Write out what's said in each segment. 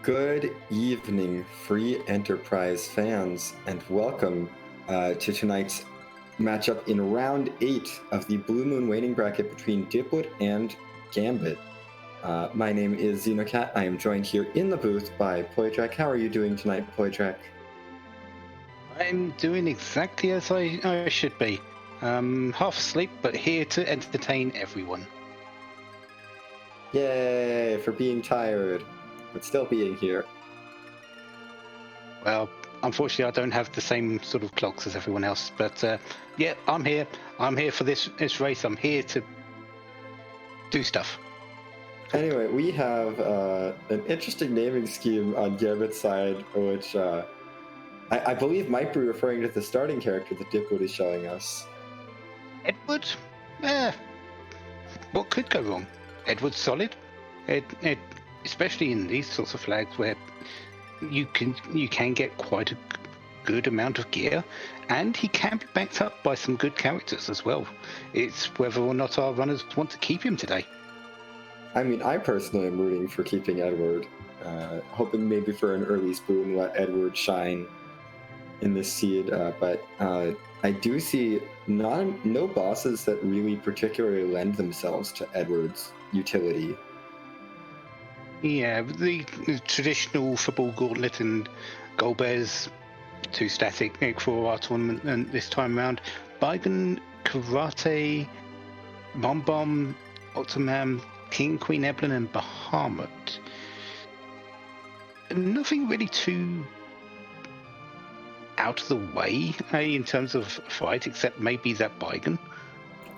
Good evening, free enterprise fans, and welcome to tonight's matchup in round 8 of the Blue Moon Waning bracket between Dipwood and Gambit. My name is Xenocat. I am joined here in the booth by Poitrak. How are you doing tonight, Poitrak? I'm doing exactly as I should be. Half asleep, but here to entertain everyone. Yay, for being tired, but still being here. Well, unfortunately, I don't have the same sort of clocks as everyone else, but yeah, I'm here. I'm here for this race. I'm here to do stuff. Anyway, we have an interesting naming scheme on Gambit's side, which I believe might be referring to the starting character that Dipwood is showing us. Edward? What could go wrong? Edward's solid. Especially in these sorts of flags where you can get quite a good amount of gear, and he can be backed up by some good characters as well. It's whether or not our runners want to keep him today. I mean, I personally am rooting for keeping Edward, hoping maybe for an early spoon, let Edward shine in this seed, but I do see no bosses that really particularly lend themselves to Edward's utility. Yeah, the traditional football gauntlet and goal bears, two static for our tournament, and this time around, Baigan, Karate, Bomb, Ottoman, King, Queen Eblan, and Bahamut. Nothing really too out of the way in terms of fight, except maybe that Baigan.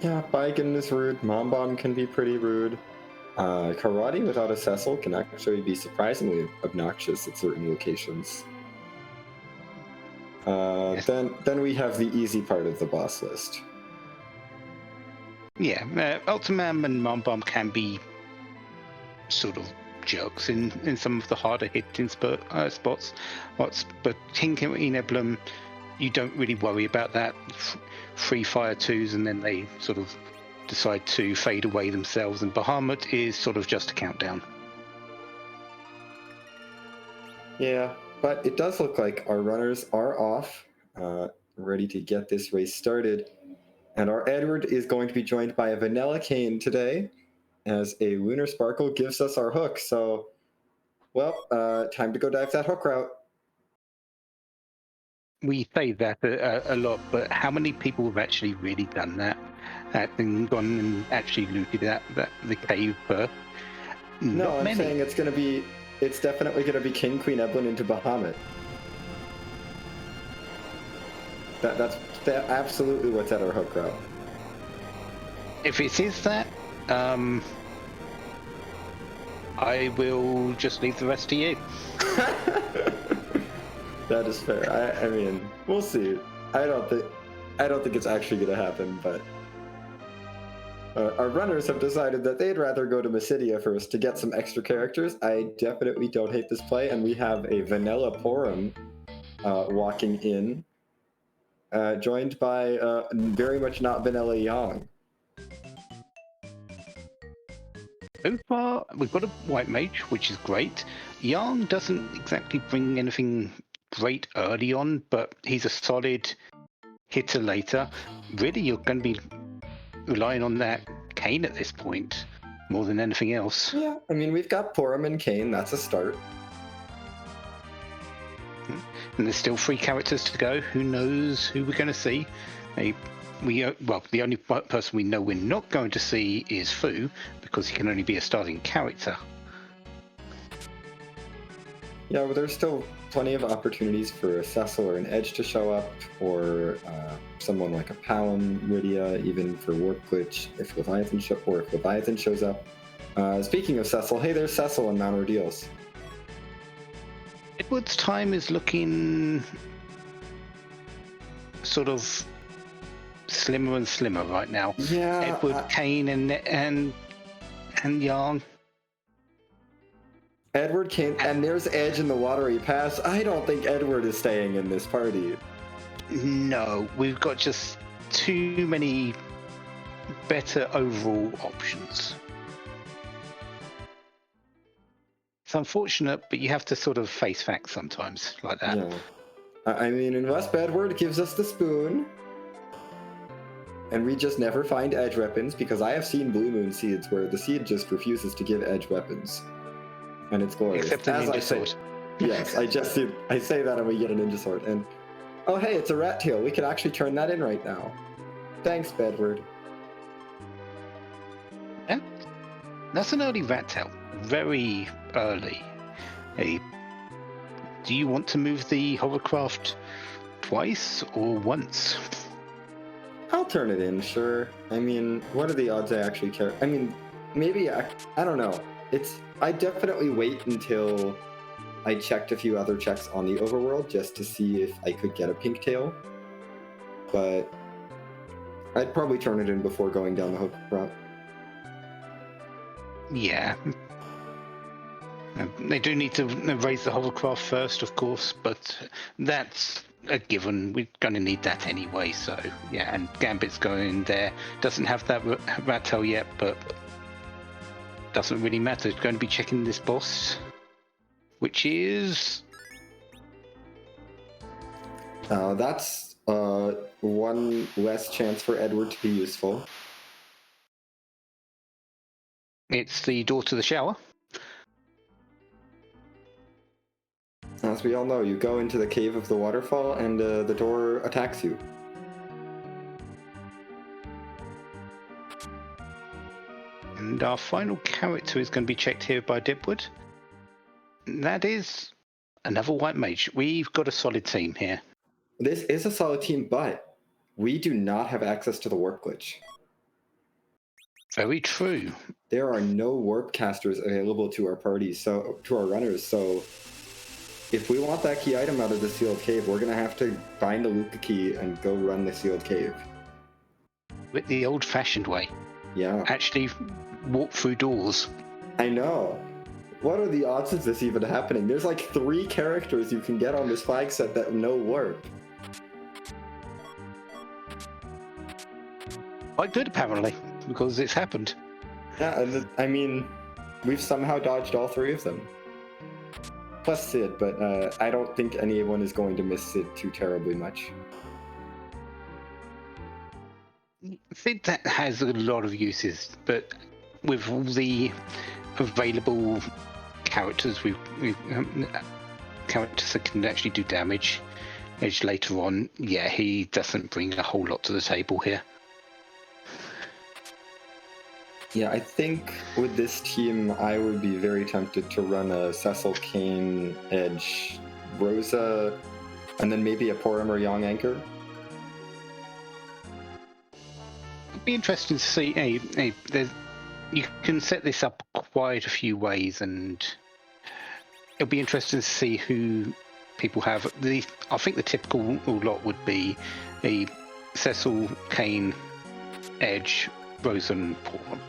Yeah, Baigan is rude. Mombom can be pretty rude. Karate without a Cecil can actually be surprisingly obnoxious at certain locations. Yes. Then we have the easy part of the boss list. Yeah, Ultimam and Mombom can be sort of jerks in some of the harder hitting spots. But King Queen Eblan, you don't really worry about that. Free fire twos, and then they sort of decide to fade away themselves, and Bahamut is sort of just a countdown. Yeah, but it does look like our runners are off, ready to get this race started. And our Edward is going to be joined by a Vanilla Cane today, as a Lunar Sparkle gives us our hook. So, well, time to go dive that hook route. We say that a lot, but how many people have actually really done that? And gone and actually looted the cave first? No, I'm saying it's definitely gonna be King Queen Eblan into Bahamut. That's absolutely what's at our hook route. If it is that, I will just leave the rest to you. That is fair. I mean, we'll see. I don't think it's actually gonna happen, but our runners have decided that they'd rather go to Mysidia first to get some extra characters. I definitely don't hate this play, and we have a Vanilla Porum walking in, joined by very much not Vanilla Yang. So far, we've got a white mage, which is great. Yang doesn't exactly bring anything great early on, but he's a solid hitter later. Really, you're going to be relying on that Kane at this point more than anything else. Yeah, I mean, we've got Porum and Kane. That's a start. And there's still 3 characters to go. Who knows who we're going to see? The only person we know we're not going to see is Fu, because he can only be a starting character. Yeah, well, there's still plenty of opportunities for a Cecil or an Edge to show up, or someone like a Palom, Rydia, even for Warp Glitch if Leviathan shows up. Speaking of Cecil, hey, there's Cecil on Mount Ordeals. Edward's time is looking sort of slimmer and slimmer right now. Yeah, Edward, Kane, and Yang. Edward, Kane, and there's Edge in the Watery Pass. I don't think Edward is staying in this party. No, we've got just too many better overall options. unfortunate, but you have to sort of face facts sometimes like that. Yeah. I mean, unless Bedward gives us the spoon, and we just never find edge weapons, because I have seen Blue Moon seeds where the seed just refuses to give edge weapons. And it's glorious. Except the ninja sword. Yes, I say that and we get a ninja sword. And, oh hey, it's a rat tail. We could actually turn that in right now. Thanks, Bedward. Yeah, that's an early rat tail. Very early. Hey, do you want to move the hovercraft twice or once? I'll turn it in, sure. I mean, what are the odds I actually care? I mean, maybe I don't know. I definitely wait until I checked a few other checks on the overworld just to see if I could get a pink tail. But I'd probably turn it in before going down the hovercraft. Yeah. They do need to raise the hovercraft first, of course, but that's a given. We're going to need that anyway, so yeah. And Gambit's going in there. Doesn't have that rat tail yet, but doesn't really matter. It's going to be checking this boss, which is... That's one less chance for Edward to be useful. It's the door to the shower. As we all know, you go into the cave of the waterfall and the door attacks you. And our final character is going to be checked here by Dipwood. That is another white mage. We've got a solid team here. This is a solid team, but we do not have access to the warp glitch. Very true. There are no warp casters available to our parties, so to our runners. So if we want that key item out of the sealed cave, we're gonna have to find the Luca key and go run the sealed cave. With the old-fashioned way. Yeah. Actually walk through doors. I know. What are the odds of this even happening? There's like 3 characters you can get on this flag set that know warp. Quite good, apparently, because it's happened. Yeah, and I mean, we've somehow dodged all 3 of them. Plus Sid, but I don't think anyone is going to miss Sid too terribly much. I think that has a lot of uses, but with all the available characters, characters that can actually do damage edge later on, yeah, he doesn't bring a whole lot to the table here. Yeah, I think with this team, I would be very tempted to run a Cecil, Kane, Edge, Rosa, and then maybe a Porum or Young Anchor. It'd be interesting to see. You can set this up quite a few ways, and it'll be interesting to see who people have. I think the typical lot would be a Cecil, Kane, Edge, Rosa, and Porum.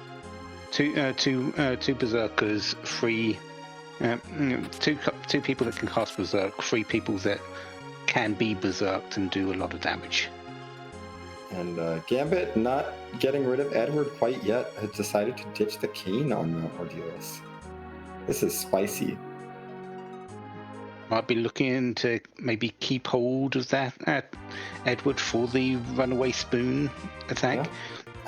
Two berserkers, 3 two people that can cast berserk, 3 people that can be berserked and do a lot of damage. And Gambit, not getting rid of Edward quite yet, has decided to ditch the Kane on Mount Ordeals. This is spicy. Might be looking to maybe keep hold of that Edward for the runaway spoon attack. Yeah.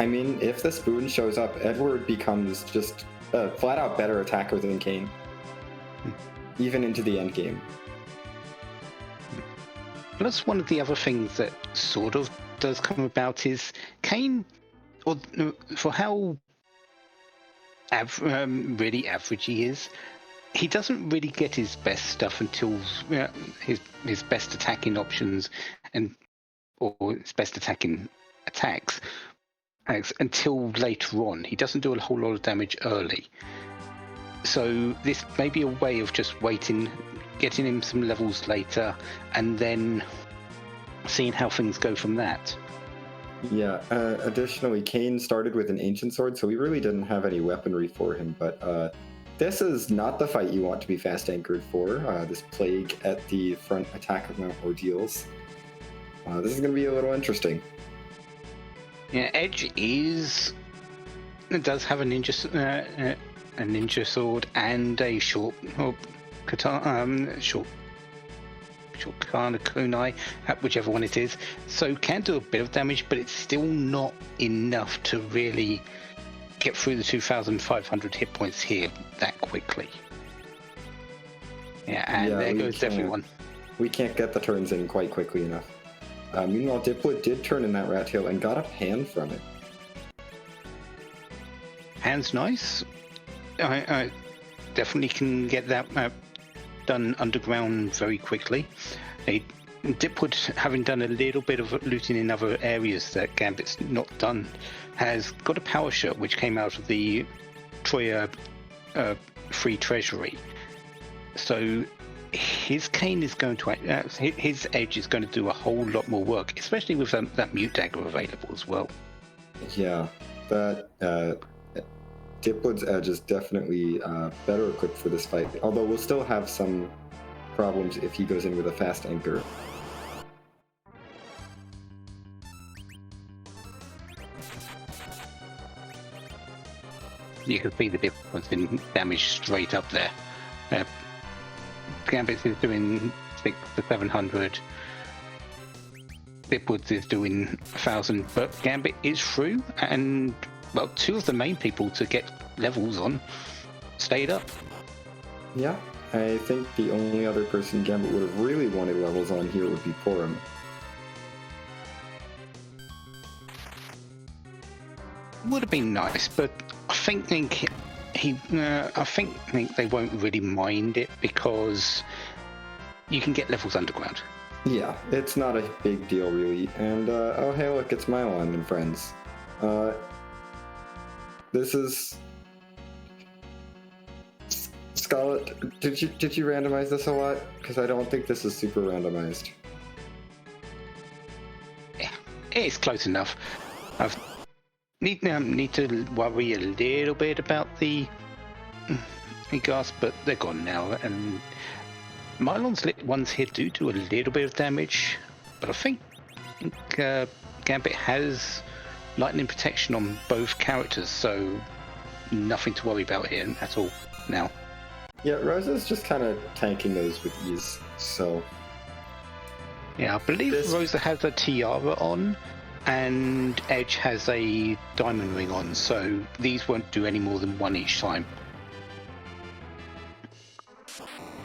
I mean, if the spoon shows up, Edward becomes just a flat-out better attacker than Kane. Even into the end game. Plus, one of the other things that sort of does come about is Kane, or for how really average he is, he doesn't really get his best stuff until his best attacking options or his best attacking attacks until later on. He doesn't do a whole lot of damage early. So this may be a way of just waiting, getting him some levels later, and then seeing how things go from that. Yeah, additionally, Kane started with an ancient sword, so we really didn't have any weaponry for him, but this is not the fight you want to be fast anchored for, this plague at the front attack of Mount Ordeals. This is going to be a little interesting. Yeah, Edge does have a ninja a ninja sword and a short katana, short katana kunai, whichever one it is. So can do a bit of damage, but it's still not enough to really get through the 2,500 hit points here that quickly. Yeah, and there goes everyone. We can't get the turns in quite quickly enough. Meanwhile, Dipwood did turn in that rat tail and got a pan from it. Hand's nice. I definitely can get that done underground very quickly. Dipwood, having done a little bit of looting in other areas that Gambit's not done, has got a power shot which came out of the Troya free treasury. So his cane is going to his edge is going to do a whole lot more work, especially with that mute dagger available as well. Yeah, that Dipwood's edge is definitely better equipped for this fight, although we'll still have some problems if he goes in with a fast anchor. You can see the difference in damage straight up there. Gambit is doing 600 to 700. Dipwood is doing 1,000, but Gambit is through, and well, two of the main people to get levels on stayed up. Yeah, I think the only other person Gambit would have really wanted levels on here would be Porum. Would have been nice, but I think they won't really mind it because you can get levels underground. Yeah, it's not a big deal really. And oh hey, look, it's Mylon and friends. This is Scarlet. Did you randomize this a lot? Because I don't think this is super randomized. Yeah, it's close enough. I need to worry a little bit about the gas, but they're gone now. And Mylon's lit ones here do a little bit of damage, but I think Gambit has lightning protection on both characters, so nothing to worry about here at all now. Yeah, Rosa's just kind of tanking those with ease, so... Yeah, I believe Rosa has a tiara on, and Edge has a diamond ring on, so these won't do any more than one each time.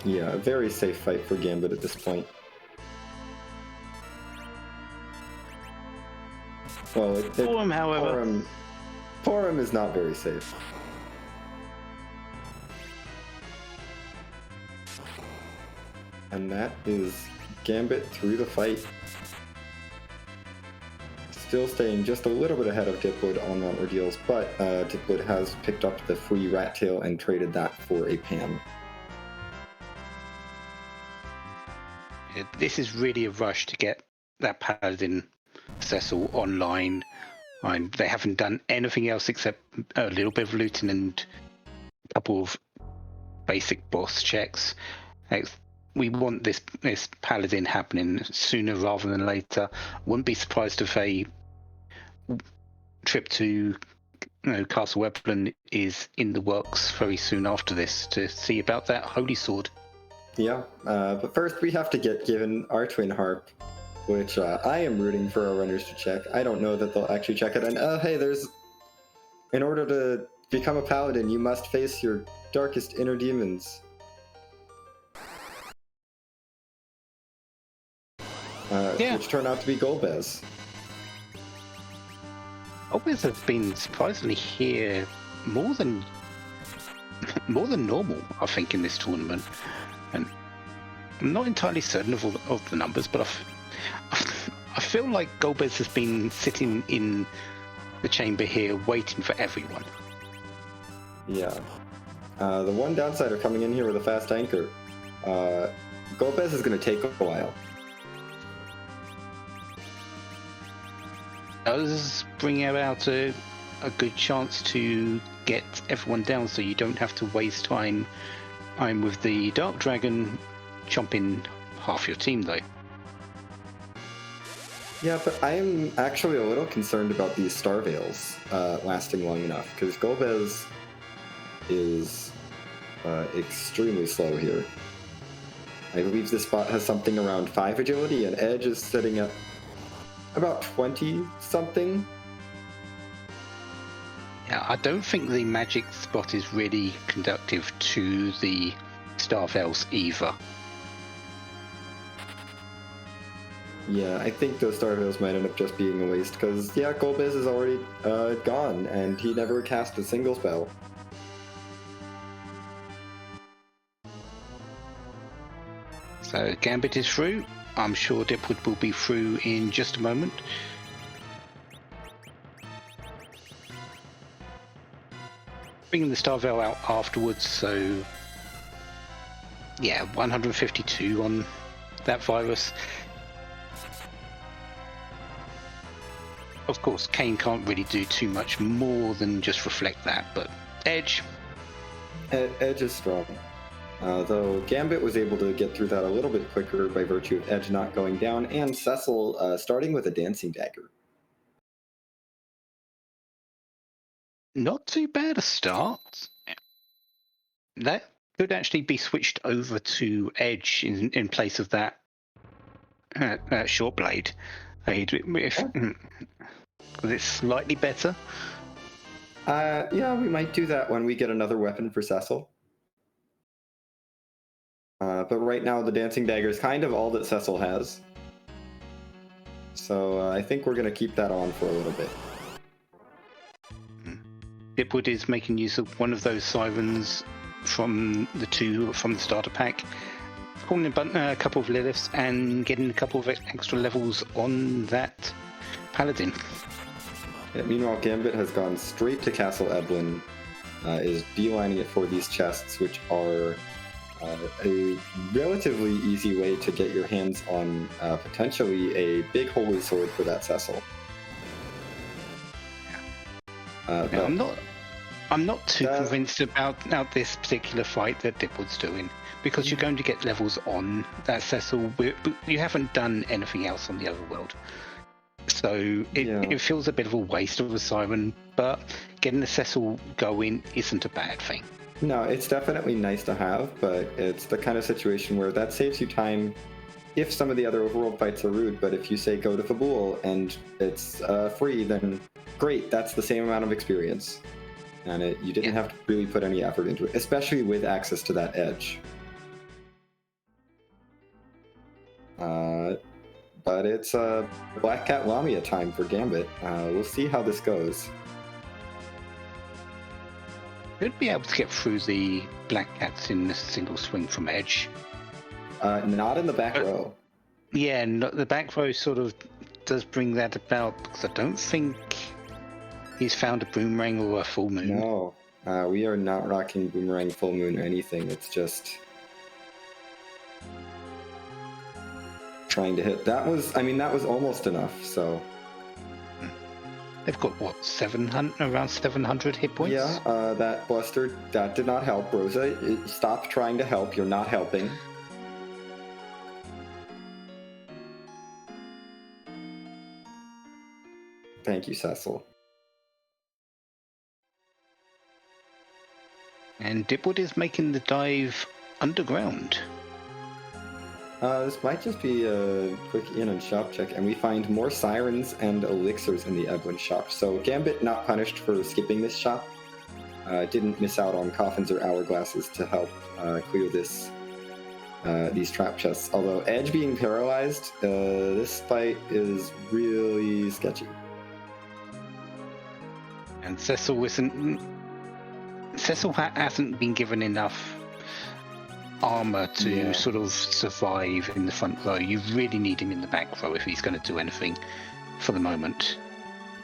Yeah, a very safe fight for Gambit at this point. Well, Porum, however... Porum is not very safe. And that is Gambit through the fight. Still staying just a little bit ahead of Dipwood on Mount Ordeals, but Dipwood has picked up the free rat tail and traded that for a pan. This is really a rush to get that Paladin Cecil online. They haven't done anything else except a little bit of looting and a couple of basic boss checks. We want this Paladin happening sooner rather than later. Wouldn't be surprised if a trip to Castle Eblan is in the works very soon after this to see about that holy sword. Yeah, but first we have to get given our twin harp, which I am rooting for our runners to check. I don't know that they'll actually check it. And hey, in order to become a paladin, you must face your darkest inner demons. Which turn out to be Golbez. Golbez has been surprisingly here more than normal, I think, in this tournament. And I'm not entirely certain of the numbers, but I feel like Golbez has been sitting in the chamber here waiting for everyone. Yeah. The one downside of coming in here with a fast anchor, Golbez is going to take a while. Does bring about a good chance to get everyone down, so you don't have to waste time with the Dark Dragon chomping half your team, though. Yeah, but I am actually a little concerned about these Star Veils lasting long enough, because Golbez is extremely slow here. I believe this bot has something around 5 agility, and Edge is sitting at about 20 something. Yeah, I don't think the magic spot is really conductive to the Starvales either. Yeah, I think those Starvales might end up just being a waste, because, yeah, Golbez is already gone, and he never cast a single spell. So Gambit is through. I'm sure Dipwood will be through in just a moment. Bringing the Starvale out afterwards, so yeah, 152 on that virus. Of course, Kane can't really do too much more than just reflect that, but Edge. Edge is strong. Though Gambit was able to get through that a little bit quicker by virtue of Edge not going down, and Cecil starting with a Dancing Dagger. Not too bad a start. That could actually be switched over to Edge in place of that short blade. Because it's slightly better. Yeah, we might do that when we get another weapon for Cecil. But right now, the Dancing Dagger is kind of all that Cecil has. So I think we're going to keep that on for a little bit. Dipwood is making use of one of those sirens from the starter pack, calling a couple of Liliths and getting a couple of extra levels on that Paladin. Yeah, meanwhile, Gambit has gone straight to Castle Eblan, is beelining it for these chests, which are a relatively easy way to get your hands on potentially a big holy sword for that Cecil. I'm not too convinced about this particular fight that Dipwood's doing, because you're going to get levels on that Cecil. You haven't done anything else on the other world, so it feels a bit of a waste of a siren. But getting the Cecil going isn't a bad thing. No, it's definitely nice to have, but it's the kind of situation where that saves you time if some of the other overworld fights are rude. But if you say go to Fabul and it's free, then great, that's the same amount of experience. And you didn't have to really put any effort into it, especially with access to that Edge. But it's Black Cat Lamia time for Gambit. We'll see how this goes. Should be able to get through the Black Cats in a single swing from Edge. Not in the back row. Yeah, the back row sort of does bring that about, because I don't think he's found a boomerang or a full moon. No, we are not rocking boomerang, full moon, or anything. It's just trying to hit. That was almost enough. So they've got what, around 700 hit points. Yeah, that Buster that did not help. Rosa, stop trying to help. You're not helping. Thank you, Cecil. And Dipwood is making the dive underground. This might just be a quick in and shop check, and we find more sirens and elixirs in the Eblan shop. So Gambit not punished for skipping this shop. Didn't miss out on coffins or hourglasses to help clear these trap chests. Although Edge being paralyzed, this fight is really sketchy. And Cecil hasn't been given enough armor to sort of survive in the front row. You really need him in the back row if he's going to do anything for the moment.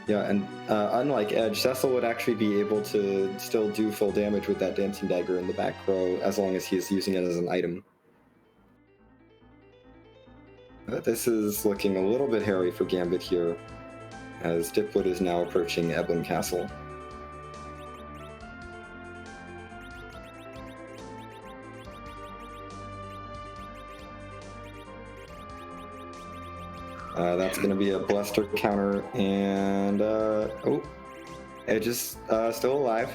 Yeah, and unlike Edge, Cecil would actually be able to still do full damage with that Dancing Dagger in the back row as long as he's using it as an item. But this is looking a little bit hairy for Gambit here, as Dipwood is now approaching Eblan Castle. That's going to be a Bluster counter, and Edge is still alive.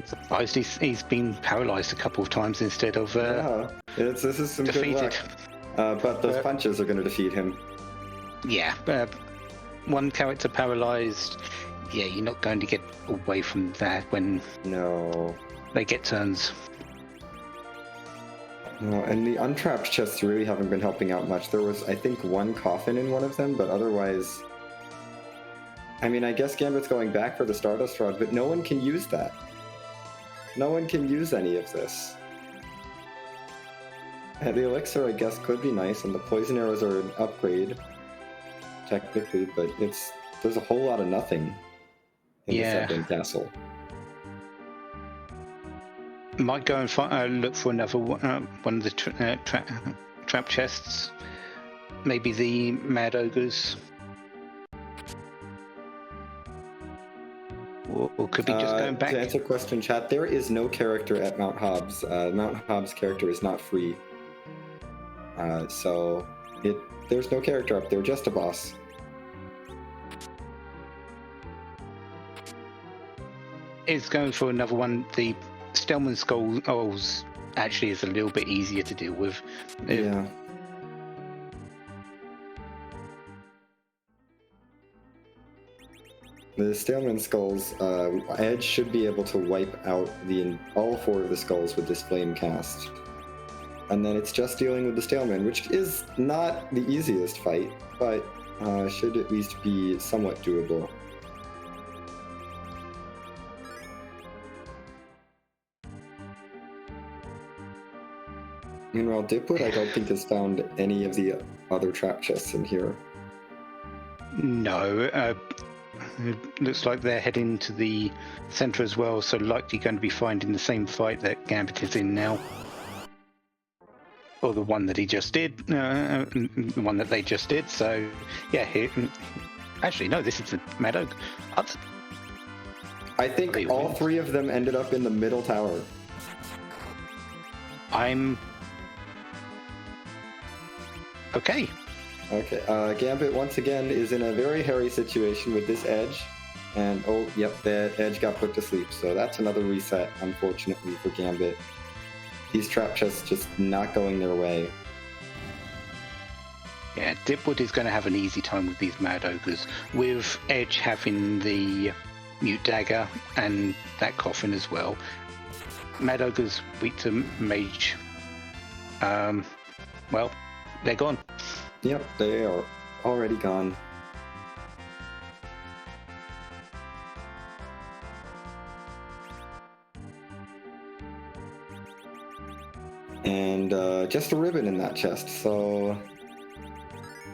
I'm surprised he's been paralyzed a couple of times instead of this is some defeated. good luck. But those punches are going to defeat him. Yeah, one character paralyzed. Yeah, you're not going to get away from that when they get turns. No, and the untrapped chests really haven't been helping out much. There was, I think, one coffin in one of them, but otherwise... I mean, I guess Gambit's going back for the Stardust Rod, but no one can use that. No one can use any of this. And the elixir, I guess, could be nice, and the poison arrows are an upgrade, technically, but there's a whole lot of nothing in the Eblan Castle. Might go and look for another one of the trap chests. Maybe the Mad Ogres. Or could be just going back. To answer question, chat, there is no character at Mount Hobbs. Mount Hobbs' character is not free. So there's no character up there, just a boss. It's going for another one. The Stellman Skulls actually is a little bit easier to deal with. Yeah. The Staleman Skulls, Edge should be able to wipe out all 4 of the skulls with this flame cast. And then it's just dealing with the Staleman, which is not the easiest fight, but should at least be somewhat doable. Meanwhile, Dipwood, I don't think has found any of the other trap chests in here. No, it looks like they're heading to the center as well, so likely going to be finding the same fight that Gambit is in now. Or the one that he just did, the one that they just did, so yeah, actually no, this is the Mad Oak. I think all 3 of them ended up in the middle tower. Okay. Gambit once again is in a very hairy situation with this Edge, and that Edge got put to sleep, so that's another reset, unfortunately, for Gambit. These trap chests just not going their way. Yeah, Dipwood is going to have an easy time with these Mad Ogres, with Edge having the Mute Dagger and that coffin as well. Mad Ogres weak to Mage. Well, they're gone. Yep, they are already gone. And just a ribbon in that chest, so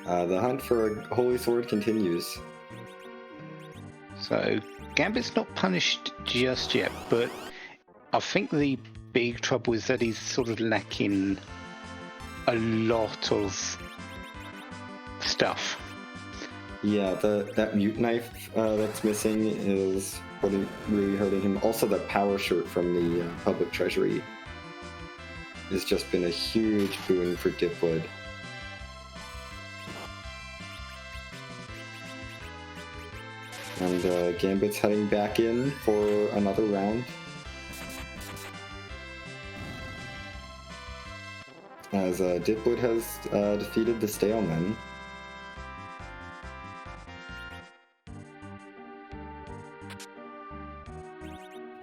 the hunt for a holy sword continues. So Gambit's not punished just yet, but I think the big trouble is that he's sort of lacking a lot of stuff. Yeah, that mute knife that's missing is really hurting him. Also, the power shirt from the public treasury has just been a huge boon for Dipwood. And Gambit's heading back in for another round. As Dipwood has defeated the Staleman.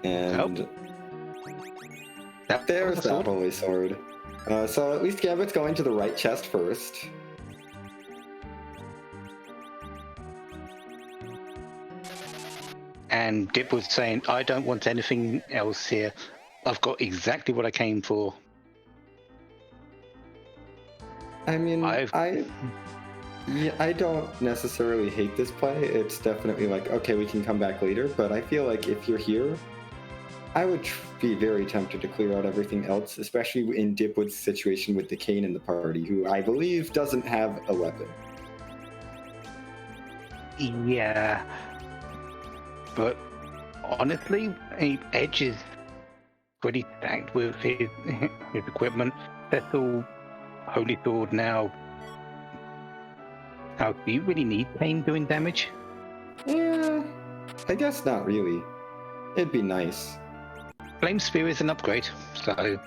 And there's that holy sword. So at least Gambit's going to the right chest first. And Dipwood's saying, I don't want anything else here. I've got exactly what I came for. I mean, I don't necessarily hate this play. It's definitely like, okay, we can come back later, but I feel like if you're here, I would be very tempted to clear out everything else, especially in Dipwood's situation with the Kane in the party, who I believe doesn't have a weapon. Yeah. But honestly, Edge is pretty stacked with his equipment. That's all Holy Sword now. How do you really need Kane doing damage? Yeah, I guess not really. It'd be nice. Flame Spear is an upgrade, so...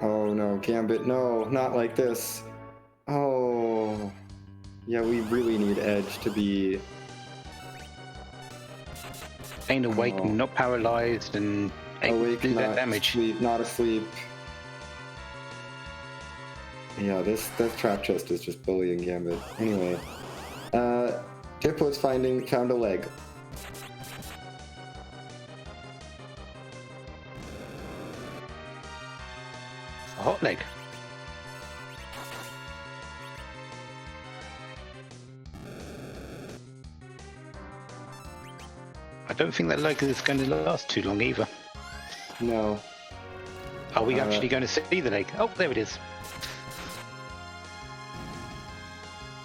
Oh no, Gambit, no, not like this. Oh, yeah, we really need Edge to be... Staying awake and not paralyzed and able to do that damage. Asleep, not asleep. Yeah, this trap chest is just bullying Gambit. Anyway, Dipwood's found a leg. A hot leg. I don't think that leg is going to last too long either. No. Are we actually going to see the leg? Oh, there it is.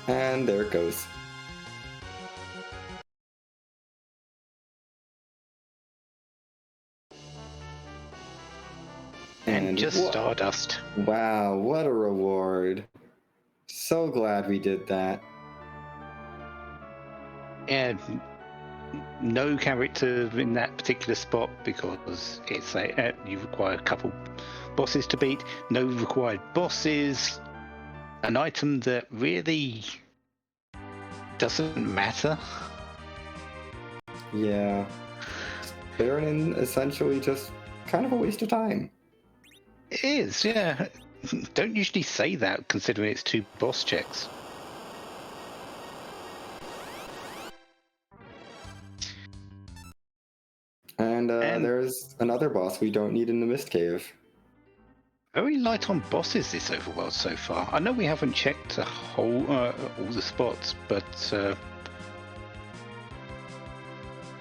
And there it goes. And just Stardust. Wow, what a reward. So glad we did that. And no character in that particular spot because it's you require a couple bosses to beat. No required bosses. An item that really doesn't matter. Yeah. Baronin essentially just kind of a waste of time. It is, yeah. Don't usually say that considering it's 2 boss checks. And there's another boss we don't need in the Mist Cave. Very light on bosses this overworld so far. I know we haven't checked all the spots, but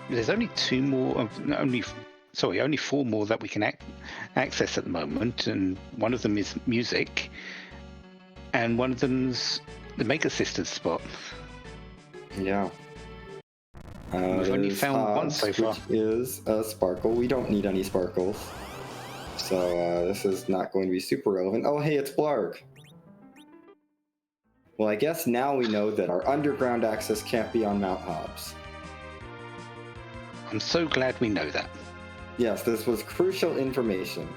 there's only 2 more. Only 4 more that we can access at the moment, and one of them is music, and one of them's the Mega Sisters spot. Yeah. We've only found one so far. Which is a sparkle. We don't need any sparkles. So this is not going to be super relevant. Oh, hey, it's Blarg. Well, I guess now we know that our underground access can't be on Mount Hobbs. I'm so glad we know that. Yes, this was crucial information.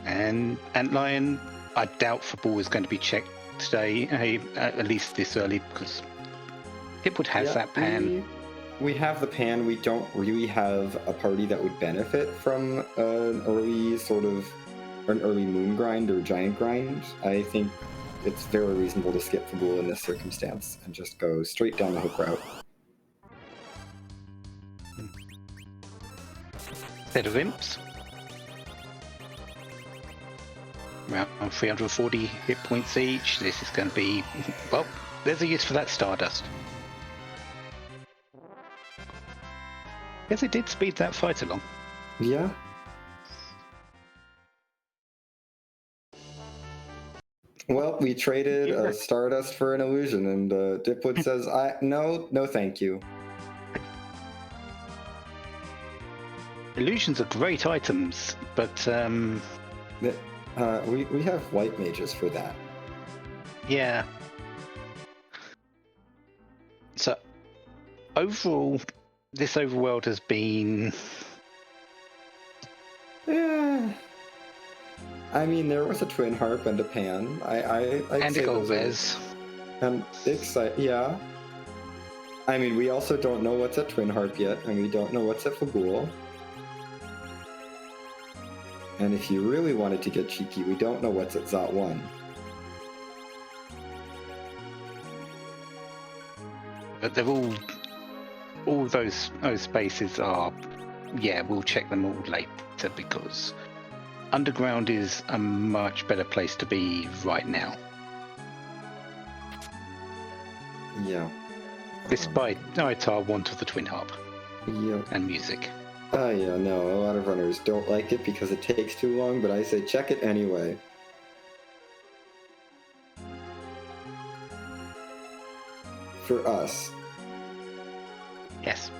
And Antlion, I doubt football is going to be checked today, at least this early, because Dipwood has that pan. We have the pan. We don't really have a party that would benefit from an early moon grind or giant grind. I think it's very reasonable to skip football in this circumstance and just go straight down the hook route. Set of imps. Around 340 hit points each. This is going to be... Well, there's a use for that Stardust. Guess it did speed that fight along. Yeah. Well, we traded a Stardust for an illusion, and Dipwood says, no, thank you. Illusions are great items, but... we have white mages for that. Yeah. So, overall, this overworld has been... Yeah. I mean, there was a twin harp and a pan. And a gold res. And yeah. I mean, we also don't know what's at twin harp yet, and we don't know what's at Fagul. And if you really wanted to get cheeky, we don't know what's at Zot 1. But they're all those spaces are, yeah, we'll check them all later because underground is a much better place to be right now. Yeah. Despite our want of the twin harp. Yeah. And music. Yeah, no, a lot of runners don't like it because it takes too long, but I say check it anyway. For us. Yes.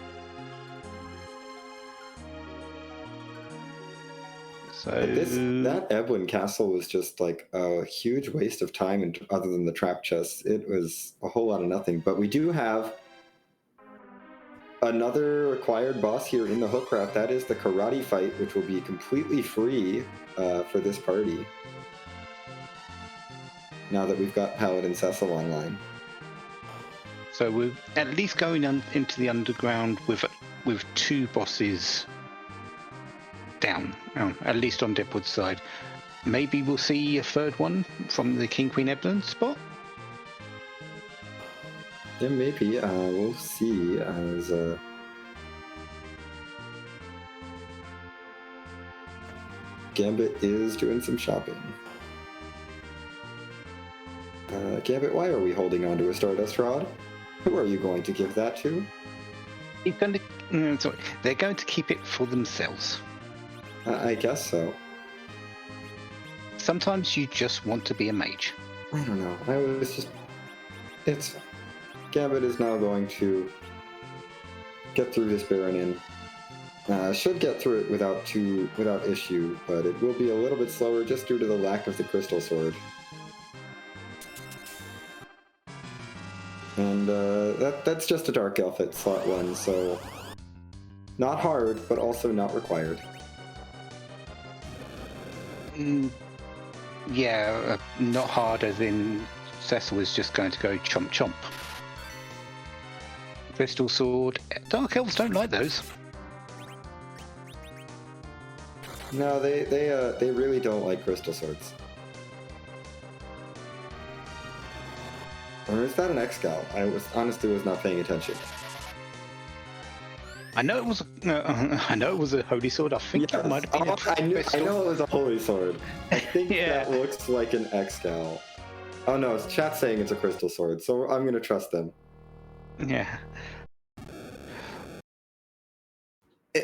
So That Eblan Castle was just like a huge waste of time, and other than the trap chests, it was a whole lot of nothing. But we do have another required boss here in the Hookraft. That is the karate fight, which will be completely free for this party. Now that we've got Paladin Cecil online. So we're at least going into the underground with 2 bosses down, at least on Dipwood's side. Maybe we'll see a 3rd one from the King Queen Eblan spot. Yeah, maybe. We'll see as... Gambit is doing some shopping. Gambit, why are we holding on to a Stardust Rod? Who are you going to give that to? They're going to keep it for themselves. I guess so. Sometimes you just want to be a mage. I don't know. It's... Gambit is now going to get through this Baron in. Should get through it without issue, but it will be a little bit slower just due to the lack of the Crystal Sword. And that's just a Dark Elf at slot 1, so not hard, but also not required. Yeah, not hard as in Cecil is just going to go chomp chomp. Crystal Sword. Dark Elves don't like those. No, they really don't like Crystal Swords. Or is that an Excal? I honestly was not paying attention. I know it was a holy sword. I think it might have been I know it was a holy sword. I think that looks like an Excal. Oh no, it's chat saying it's a crystal sword, so I'm gonna trust them. Yeah.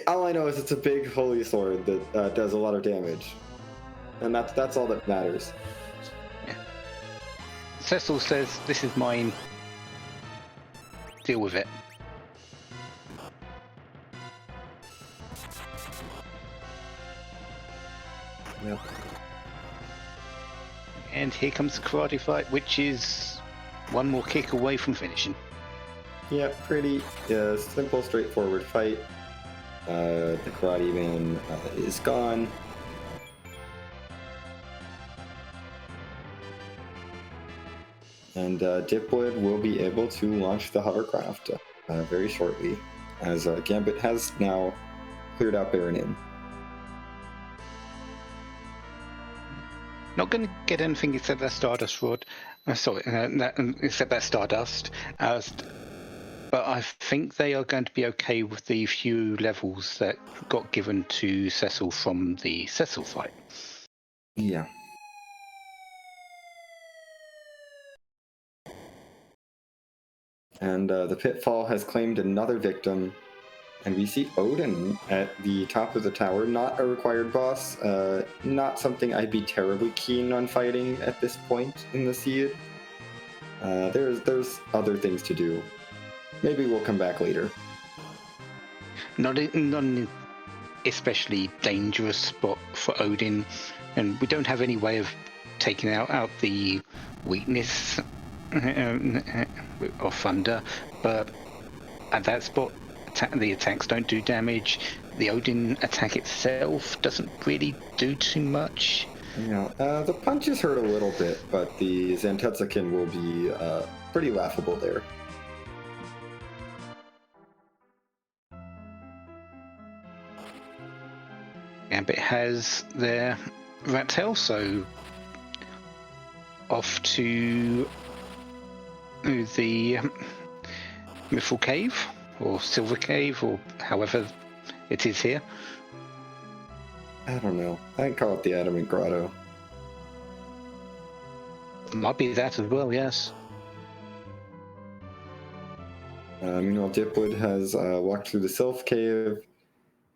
All I know is it's a big holy sword that does a lot of damage, and that's all that matters. Yeah. Cecil says, "This is mine. Deal with it." Yep. And here comes the karate fight, which is one more kick away from finishing. Yeah, pretty simple, straightforward fight. The karate man is gone. And Dipwood will be able to launch the hovercraft very shortly, as Gambit has now cleared out Baron Inn. Not going to get anything except that Stardust Rod. Except that Stardust. But I think they are going to be okay with the few levels that got given to Cecil from the Cecil fight. Yeah. And the Pitfall has claimed another victim. And we see Odin at the top of the tower. Not a required boss. Not something I'd be terribly keen on fighting at this point in the seed. There's other things to do. Maybe we'll come back later. Not an especially dangerous spot for Odin, and we don't have any way of taking out the weakness of Thunder. But at that spot, the attacks don't do damage. The Odin attack itself doesn't really do too much. Yeah, the punches hurt a little bit, but the Zantetsuken will be pretty laughable there. Gambit has their rat tail, so off to the Mythal Cave, or Silver Cave, or however it is here. I don't know. I'd call it the Adamant Grotto. Might be that as well, yes. Meanwhile, Dipwood has walked through the Sylph Cave,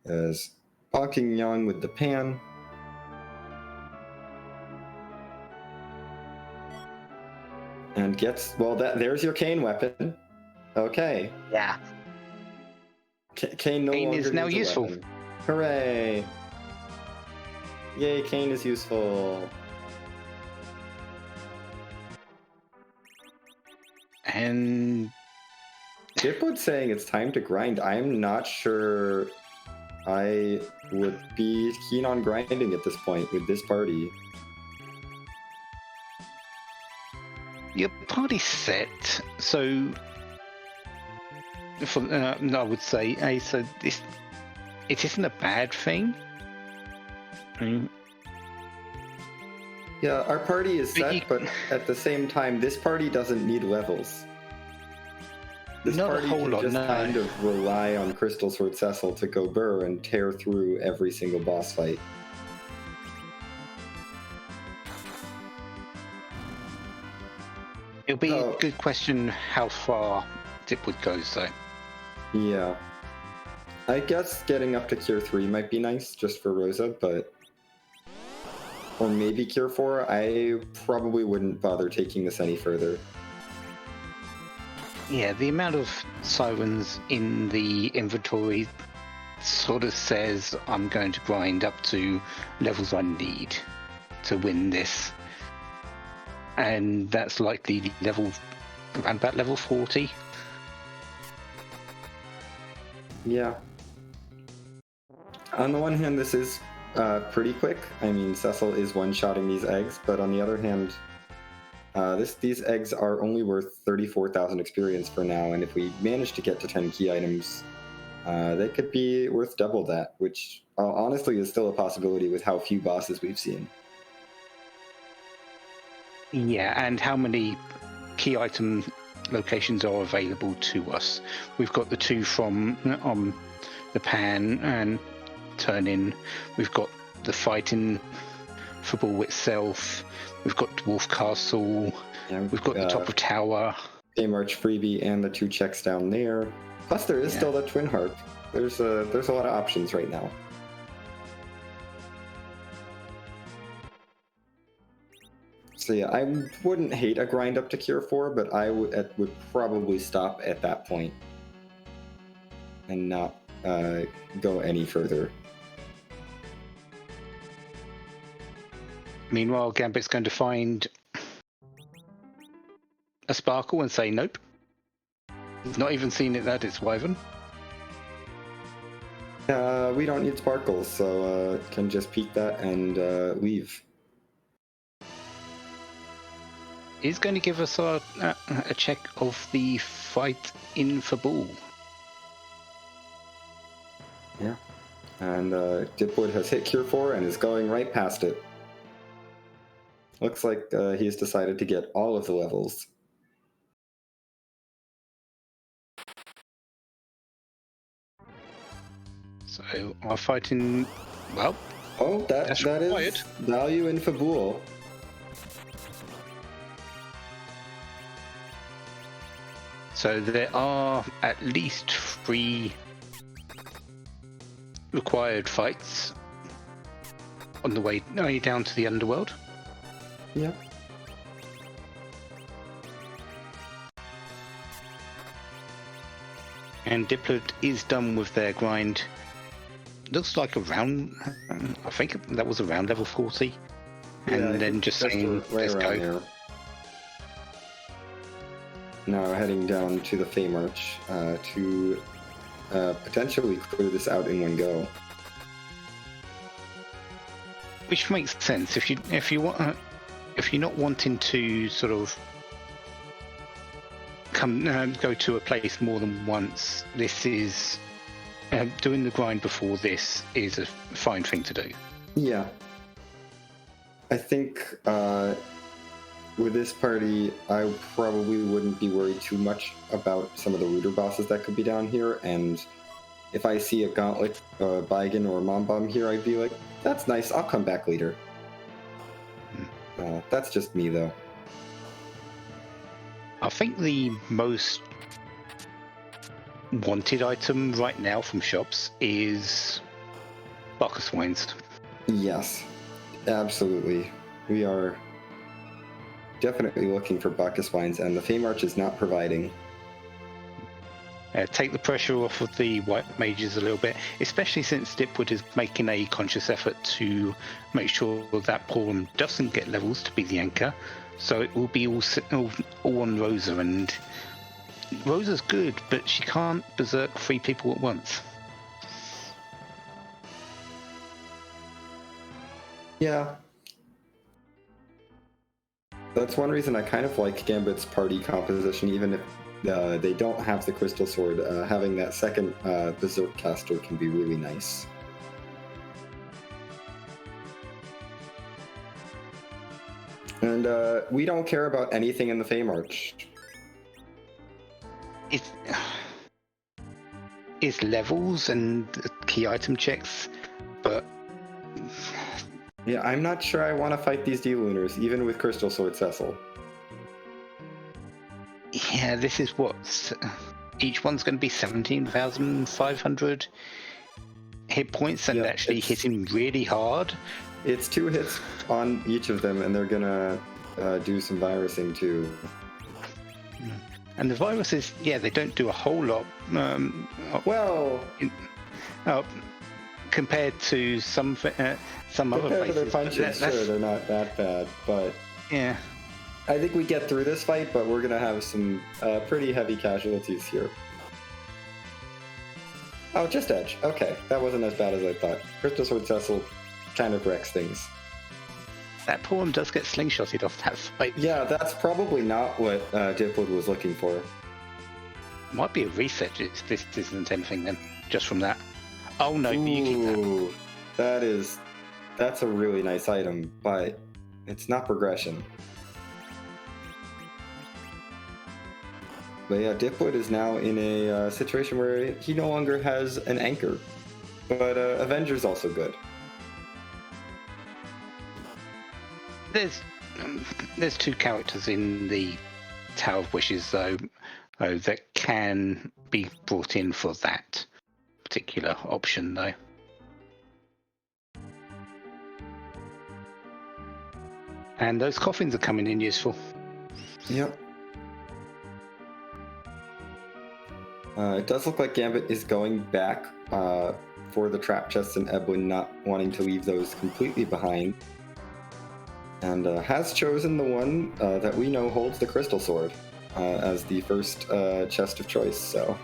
is bonking Young with the pan. And gets, well, there's your Cane weapon. Okay. Yeah. Cane no longer is now needs a useful. weapon. Hooray! Yay, Cane is useful. And Dipwood's saying it's time to grind. I'm not sure I would be keen on grinding at this point with this party. your party's set, so for, I would say, so this it isn't a bad thing. Yeah, our party is But set, but at the same time, this party doesn't need levels. This Not a party whole can lot, just no. kind of rely on Crystal Sword Cecil to go burr and tear through every single boss fight. It'll be a good question how far Dipwood goes, though. Yeah. I guess getting up to Cure 3 might be nice, just for Rosa, but... Or maybe Cure 4, I probably wouldn't bother taking this any further. Yeah, the amount of sirens in the inventory sort of says I'm going to grind up to levels I need to win this. And that's likely around about level 40. Yeah. On the one hand, this is pretty quick. I mean, Cecil is one-shotting these eggs, but on the other hand, these eggs are only worth 34,000 experience for now, and if we manage to get to 10 key items, they could be worth double that, which honestly is still a possibility with how few bosses we've seen. Yeah, and how many key item locations are available to us? We've got the two from the Pan and Turn-In. We've got the fight in Football itself. We've got Dwarf Castle. Yeah, we've got the top of tower. March freebie and the 2 checks down there. Plus, there is still the Twin Harp. There's a lot of options right now. So yeah, I wouldn't hate a grind up to Cure 4, but I would probably stop at that point and not go any further. Meanwhile, Gambit's going to find a sparkle and say nope. He's not even seen it that it's Wyvern. We don't need sparkles, so can just peek that and leave. He's going to give us a check of the fight in Football. Yeah. And Dipwood has hit Cure 4 and is going right past it. Looks like he's decided to get all of the levels. So our fighting, well... Oh, that is value in Fabul. So there are at least 3 required fights on the way down to the underworld. Yeah. And Dipwood is done with their grind. Looks like around, I think that was around level 40. And then just saying, let's go. There. Now heading down to the Fey March to potentially clear this out in one go. Which makes sense if you want. If you're not wanting to sort of go to a place more than once, this is doing the grind before this is a fine thing to do. Yeah, I think with this party, I probably wouldn't be worried too much about some of the looter bosses that could be down here, and if I see a Gauntlet, Baigan, or Mom Bomb here, I'd be like, that's nice, I'll come back later. That's just me, though. I think the most wanted item right now from shops is Bacchus Wines. Yes, absolutely. We are definitely looking for Bacchus Wines, and the Fey March is not providing. take the pressure off of the white mages a little bit, especially since Dipwood is making a conscious effort to make sure that Porum doesn't get levels to be the anchor. So it will be all on Rosa, and Rosa's good, but she can't berserk 3 people at once. Yeah. That's one reason I kind of like Gambit's party composition, even if they don't have the Crystal Sword. Having that second Berserk caster can be really nice. And we don't care about anything in the Fey March. It's levels and key item checks, but... Yeah, I'm not sure I want to fight these D-Lunars, even with Crystal Sword Cecil. Yeah, this is what... Each one's going to be 17,500 hit points, and actually hitting really hard. It's 2 hits on each of them, and they're going to do some virusing too. And the viruses, yeah, they don't do a whole lot. Compared to some other places. Their punches, sure, they're not that bad, but yeah, I think we get through this fight, but we're gonna have some pretty heavy casualties here. Oh, just edge. Okay, that wasn't as bad as I thought. Crystal Sword Cecil kind of wrecks things. That Porum does get slingshotted off that fight. Yeah, that's probably not what Dipwood was looking for. Might be a reset if this isn't anything then, just from that. Oh no, you keep that. That's a really nice item, but it's not progression. But yeah, Dipwood is now in a situation where he no longer has an anchor, but Avenger's also good. There's 2 characters in the Tower of Wishes though that can be brought in for that particular option though. And those coffins are coming in useful. Yep. It does look like Gambit is going back for the trap chests and Eblan, not wanting to leave those completely behind. And has chosen the one that we know holds the Crystal Sword as the first chest of choice, so...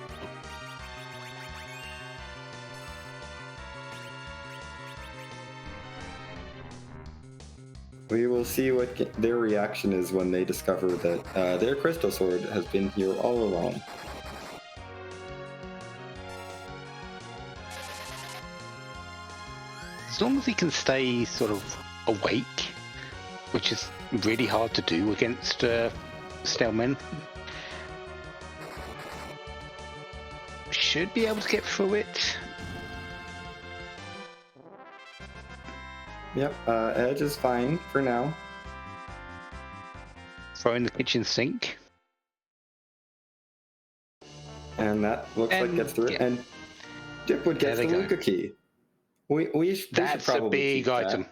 We will see what their reaction is when they discover that their Crystal Sword has been here all along. As long as he can stay sort of awake, which is really hard to do against Stelmen, should be able to get through it. Yep, Edge is fine for now. Throw in the kitchen sink. And that looks like gets through it. And Dipwood gets the Luca key. We should That's probably a big keep that. item.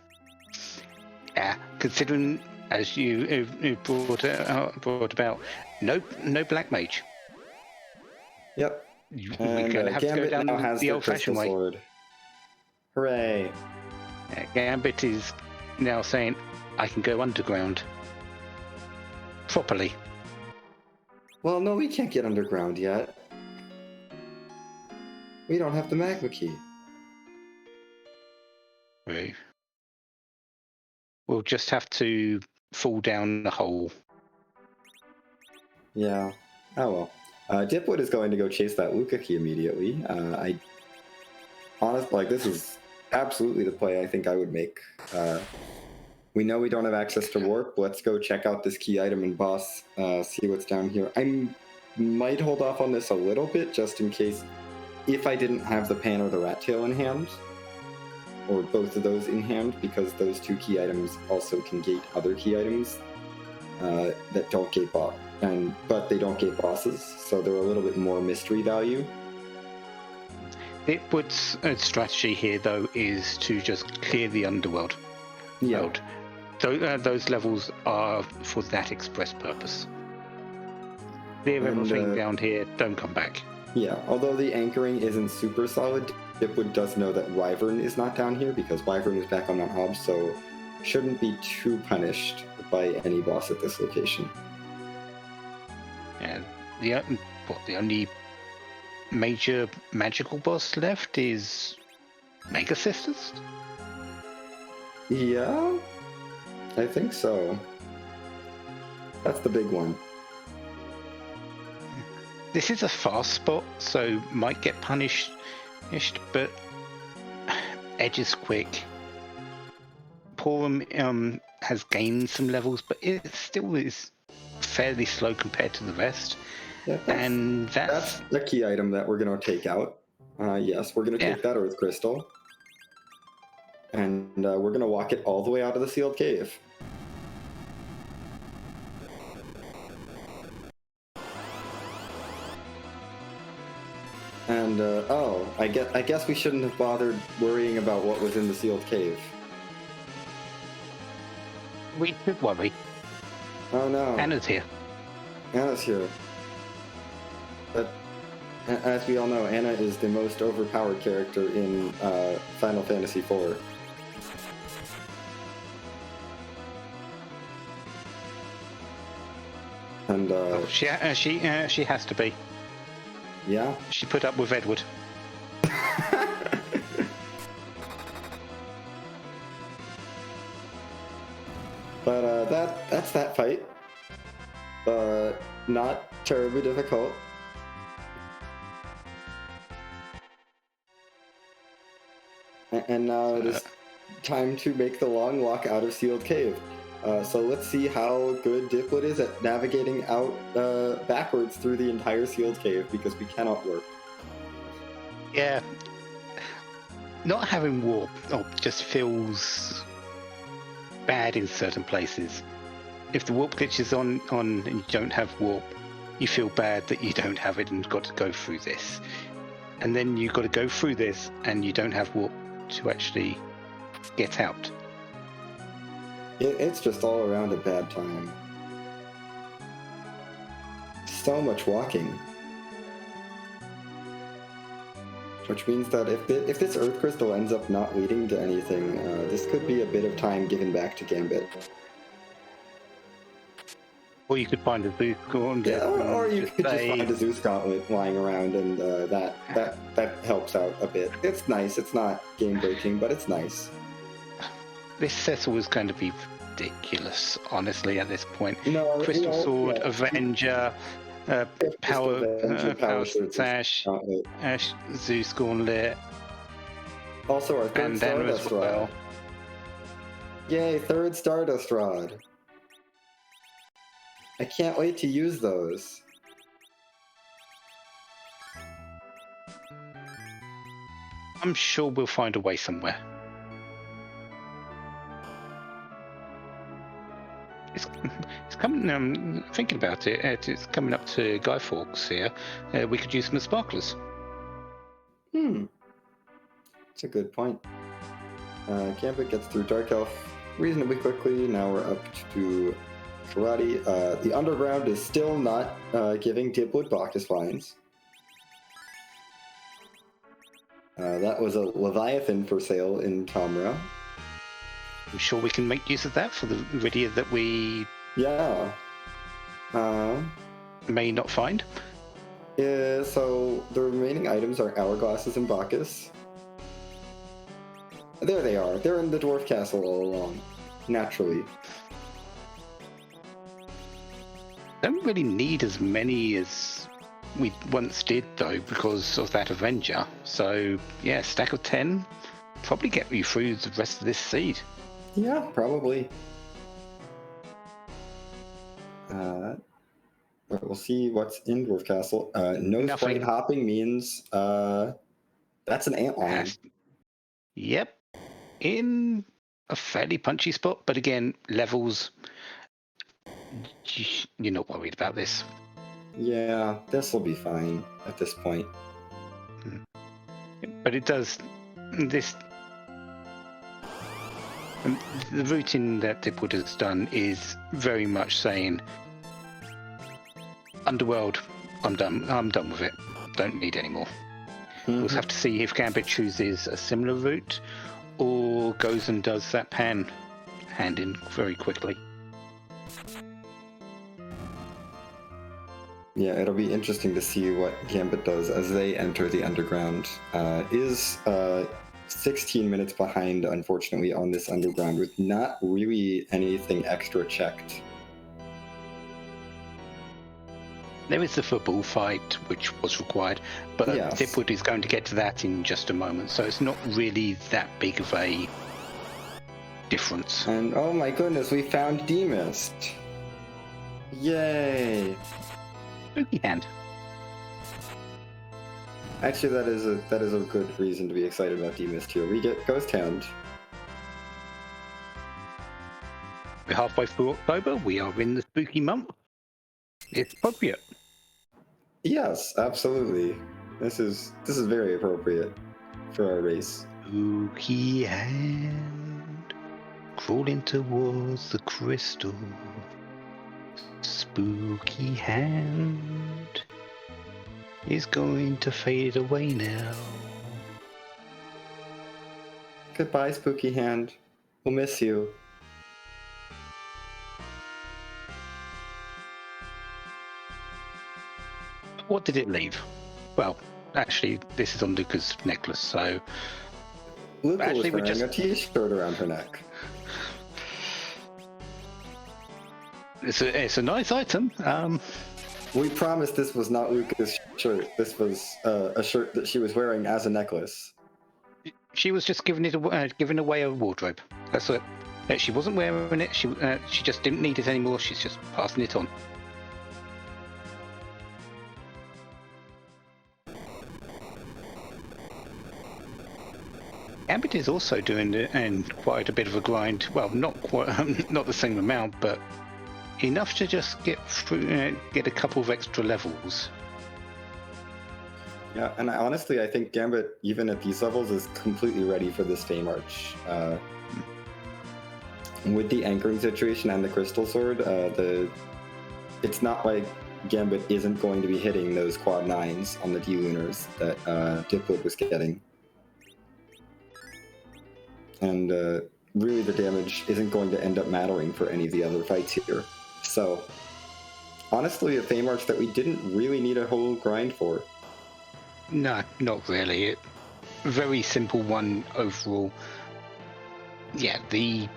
Yeah, considering as you brought about, no black mage. Yep. We're going to have Gambit to go down now has the old-fashioned way. Sword. Hooray! Gambit is now saying, I can go underground. Properly. Well, no, we can't get underground yet. We don't have the magma key. Right. We'll just have to fall down the hole. Yeah. Oh well. Dipwood is going to go chase that Luca key immediately. Honestly, this is absolutely the play I think I would make. We know we don't have access to warp. Let's go check out this key item and boss, see what's down here. I might hold off on this a little bit, just in case, if I didn't have the pan or the rat tail in hand, or both of those in hand, because those 2 key items also can gate other key items that don't gate boss, but they don't gate bosses, so they're a little bit more mystery value. Dipwood's strategy here, though, is to just clear the underworld. Yeah. Those levels are for that express purpose. Clear everything down here, don't come back. Yeah, although the anchoring isn't super solid, dipwood does know that Wyvern is not down here because Wyvern is back on Mount Hobbs, so shouldn't be too punished by any boss at this location. And the only major magical boss left is Mega Sisters? Yeah, I think so. That's the big one. This is a fast spot, so might get punished, but Edge is quick. Porum has gained some levels, but it still is fairly slow compared to the rest. Yeah, that's the key item that we're going to take out. Yes, we're going to take that Earth Crystal. And we're going to walk it all the way out of the sealed cave. And, I guess we shouldn't have bothered worrying about what was in the sealed cave. We should worry. Oh no. Anna's here. Anna's here. But, as we all know, Anna is the most overpowered character in Final Fantasy IV. And, she has to be. Yeah? She put up with Edward. But that's that fight. Not terribly difficult. And now it is time to make the long walk out of Sealed Cave. So let's see how good dipwood is at navigating out backwards through the entire Sealed Cave, because we cannot warp. Yeah. Not having warp just feels bad in certain places. If the warp glitch is on and you don't have warp, you feel bad that you don't have it and got to go through this. And then you've got to go through this and you don't have warp to actually get out. It's just all around a bad time. So much walking. Which means that if this Earth Crystal ends up not leading to anything, this could be a bit of time given back to Gambit. Or you could find a Zeus Gauntlet. Yeah, or you could just find a Zeus Gauntlet lying around, and that helps out a bit. It's nice. It's not game-breaking, but it's nice. This Cecil is going to be ridiculous, honestly, at this point. No, Crystal Sword, yeah. Avenger, Power Sash, Zeus Gauntlet. Also our third Stardust Rod. Yay, third Stardust Rod. I can't wait to use those. I'm sure we'll find a way somewhere. It's coming. Thinking about it, it's coming up to Guy Fawkes here. We could use some as sparklers. That's a good point. Gambit gets through Dark Elf reasonably quickly. Now we're up to Karate. The Underground is still not giving dipwood Bacchus vines. That was a Leviathan for sale in Tomra. I'm sure we can make use of that for the Rydia that we may not find. Yeah, so the remaining items are Hourglasses and Bacchus. There they are. They're in the Dwarf Castle all along. Naturally. Don't really need as many as we once did, though, because of that Avenger. So, yeah, stack of 10 probably get you through the rest of this seed. Yeah, probably. We'll see what's in Dwarf Castle. No sprite hopping means that's an ant line. Yep. In a fairly punchy spot, but again, levels, you're not worried about this. Yeah, this will be fine at this point. But it does this. The routing that dipwood has done is very much saying, Underworld, I'm done with it. don't need any more. We'll have to see if Gambit chooses a similar route or goes and does that pan hand in very quickly. Yeah, it'll be interesting to see what Gambit does as they enter the underground. Is 16 minutes behind, unfortunately, on this underground with not really anything extra checked. There is the football fight, which was required, but Yes. dipwood is going to get to that in just a moment, so it's not really that big of a difference. And oh my goodness, we found Demist! Yay! Spooky hand. Actually, that is a good reason to be excited about Demist here. We get Ghost Hand. We're halfway through October. We are in the spooky month. It's appropriate. Yes, absolutely. This is very appropriate for our race. Spooky hand crawling towards the crystal. Spooky hand is going to fade away now. Goodbye, Spooky Hand. We'll miss you. What did it leave? Well, actually, this is on Luca's necklace, so... Luca Actually, was we wearing just- a t-shirt around her neck. It's a nice item. We promised this was not Luca's shirt. This was a shirt that she was wearing as a necklace. She was just giving away a wardrobe. That's it. She wasn't wearing it. She just didn't need it anymore. She's just passing it on. Gambit is also doing quite a bit of a grind. Well, not quite, not the same amount, but enough to just get through, get a couple of extra levels. Yeah, and honestly, I think Gambit, even at these levels, is completely ready for this Fame Arch. With the anchoring situation and the Crystal Sword, it's not like Gambit isn't going to be hitting those quad 9s on the D-Lunars that dipwood was getting. And really the damage isn't going to end up mattering for any of the other fights here. So, honestly, a Fame Arch that we didn't really need a whole grind for. No, not really. Very simple one overall. Yeah, the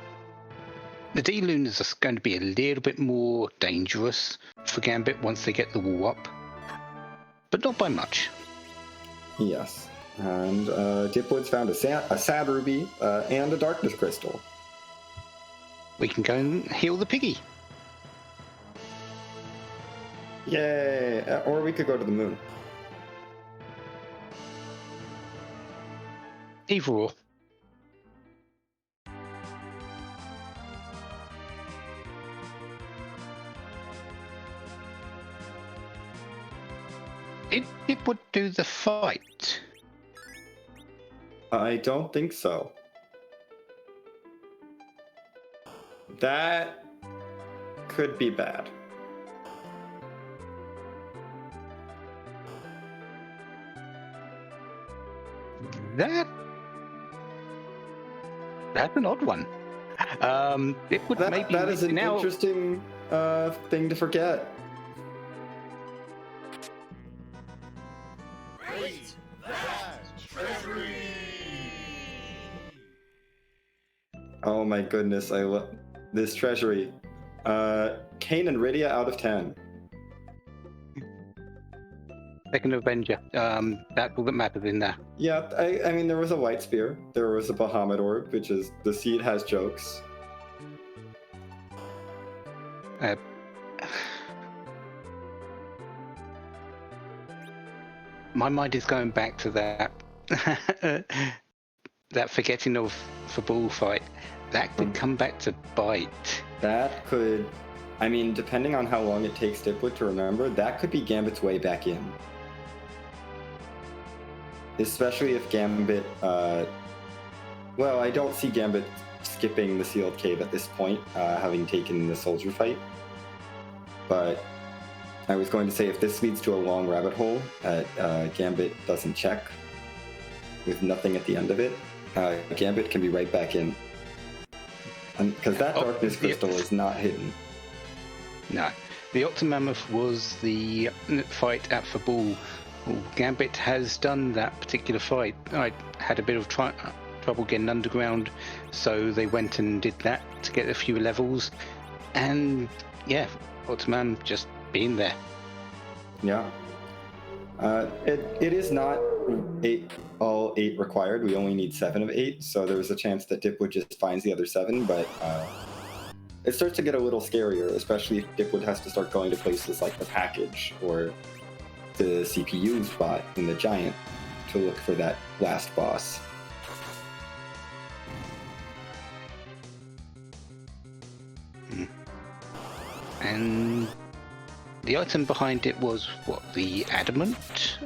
D-Lunars are going to be a little bit more dangerous for Gambit once they get the wall up, but not by much. Yes. And dipwood's found a sad ruby and a darkness crystal. We can go and heal the piggy. Yay! Or we could go to the moon. Either or. It would do the fight. I don't think so. That could be bad. That's an odd one. It would maybe that is an now. interesting thing to forget. Raise that treasury! Oh my goodness, I love this treasury. Kane and Rydia out of 10. Second Avenger. That's all that matters in there. Yeah, I mean, there was a White Spear. There was a Bahamut Orb, which is the seed has jokes. My mind is going back to that that forgetting of the bullfight. That could come back to bite. That could, I mean, depending on how long it takes dipwood to remember, that could be Gambit's way back in. Especially if Gambit, well, I don't see Gambit skipping the sealed cave at this point, having taken the soldier fight. But I was going to say if this leads to a long rabbit hole that Gambit doesn't check with nothing at the end of it, Gambit can be right back in. Because that darkness crystal is not hidden. No. The Octomammoth was the fight at Fabul. Gambit has done that particular fight. I had a bit of trouble getting underground, so they went and did that to get a few levels. And yeah, Octomam just being there. Yeah. It is not all 8 required. We only need 7 of 8, so there's a chance that Dipwood just finds the other 7, but it starts to get a little scarier, especially if Dipwood has to start going to places like the package or the CPU spot in the giant to look for that last boss. And the item behind it was what, the adamant?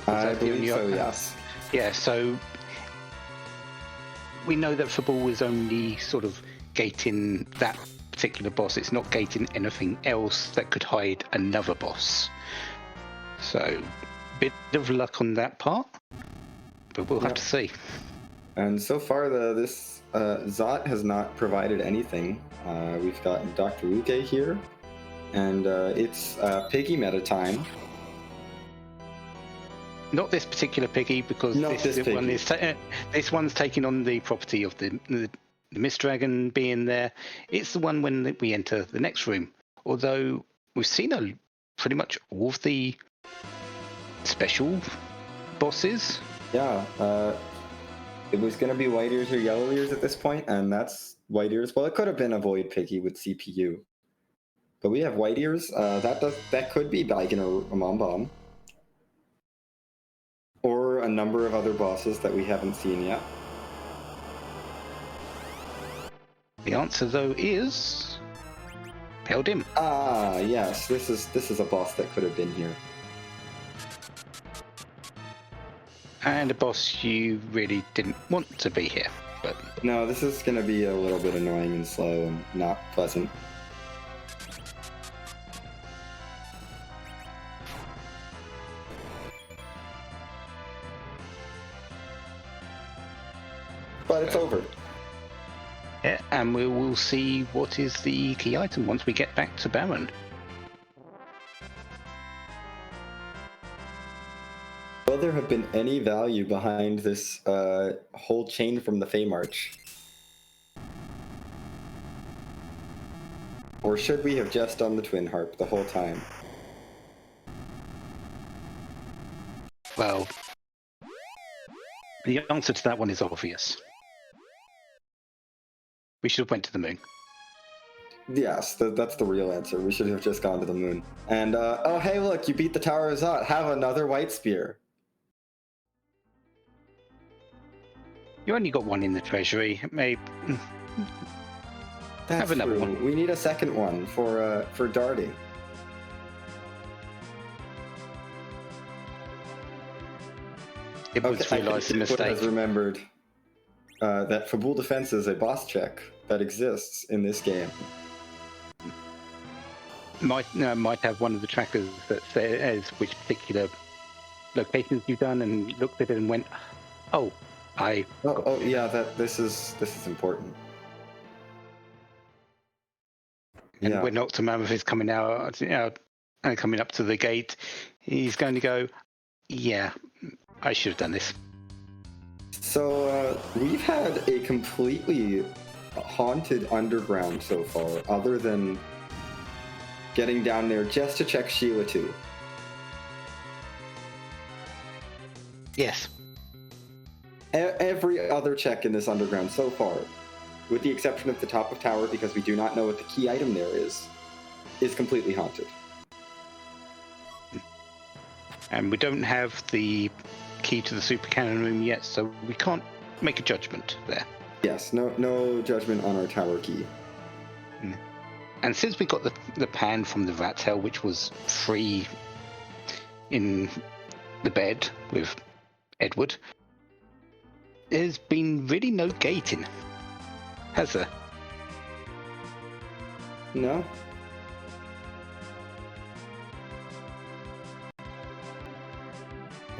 I believe so, yes. Yeah, so we know that Fabul is only sort of gating that particular boss. It's not gating anything else that could hide another boss. So, bit of luck on that part, but we'll have to see. And so far, this Zot has not provided anything. We've got Dr. Luque here, and it's Piggy meta time. Not this particular Piggy, because this one's taking on the property of the Mist Dragon being there. It's the one when we enter the next room. Although we've seen pretty much all of the special bosses. Yeah, it was going to be White Ears or Yellow Ears at this point, and that's White Ears. Well, it could have been a Void Piggy with CPU. But we have White Ears. That could be Baigan or Mom Bomb. Or a number of other bosses that we haven't seen yet. The answer, though, is Pale Dim. Ah, yes. This is a boss that could have been here. And a boss you really didn't want to be here. But no, this is going to be a little bit annoying and slow and not pleasant. But it's over. Yeah, and we will see what is the key item once we get back to Baron. Will there have been any value behind this whole chain from the Fey March? Or should we have just done the Twin Harp the whole time? Well, the answer to that one is obvious. We should have went to the moon. Yes, that's the real answer. We should have just gone to the moon. And, oh, hey, look, you beat the Tower of Zot. Have another White Spear. You only got one in the treasury. Maybe That's have another true. one. We need a second one for darting. It was realised the mistake. Has remembered that Fabul Defense is a boss check that exists in this game. Might have one of the trackers that says which particular locations you've done, and looked at it and went, "Oh, yeah, this is important." And yeah. when Octomammoth is coming out, and coming up to the gate, he's going to go, "Yeah, I should have done this." So we've had a completely haunted underground so far, other than getting down there just to check Sheila 2. Yes. Every other check in this underground so far, with the exception of the top of tower, because we do not know what the key item there is completely haunted. And we don't have the key to the super cannon room yet, so we can't make a judgment there. Yes, no judgment on our tower key. And since we got the pan from the Rat Tail, which was free in the bed with Edward, there's been really no gating, has there? No.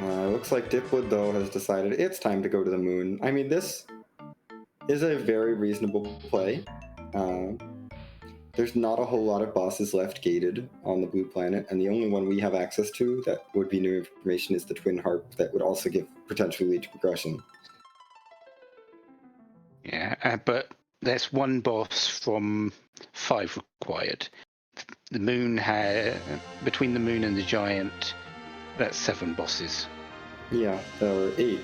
Looks like Dipwood, though, has decided it's time to go to the moon. I mean, this is a very reasonable play. There's not a whole lot of bosses left gated on the blue planet, and the only one we have access to that would be new information is the Twin Harp that would also potentially lead to progression. Yeah, but there's one boss from 5 required. The moon between the moon and the giant, that's 7 bosses. Yeah, there were 8.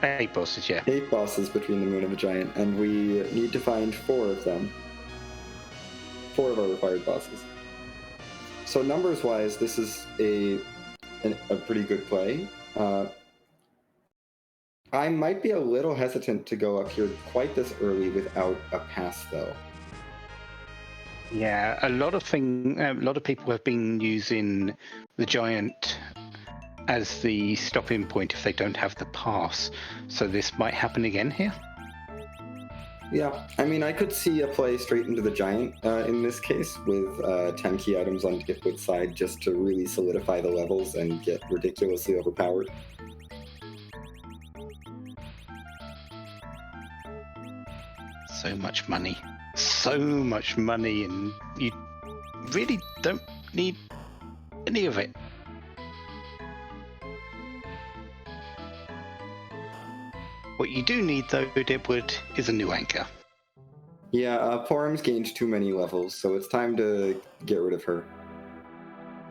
8 bosses, yeah. 8 bosses between the moon and the giant, and we need to find 4 of them. 4 of our required bosses. So numbers-wise, this is a pretty good play. I might be a little hesitant to go up here quite this early without a pass, though. Yeah, a lot of people have been using the giant as the stopping point if they don't have the pass. So this might happen again here. Yeah, I mean, I could see a play straight into the giant in this case with 10 key items on Dipwood's side just to really solidify the levels and get ridiculously overpowered. So much money, and you really don't need any of it. What you do need, though, Dipwood, is a new anchor. Yeah, Porum's gained too many levels, so it's time to get rid of her.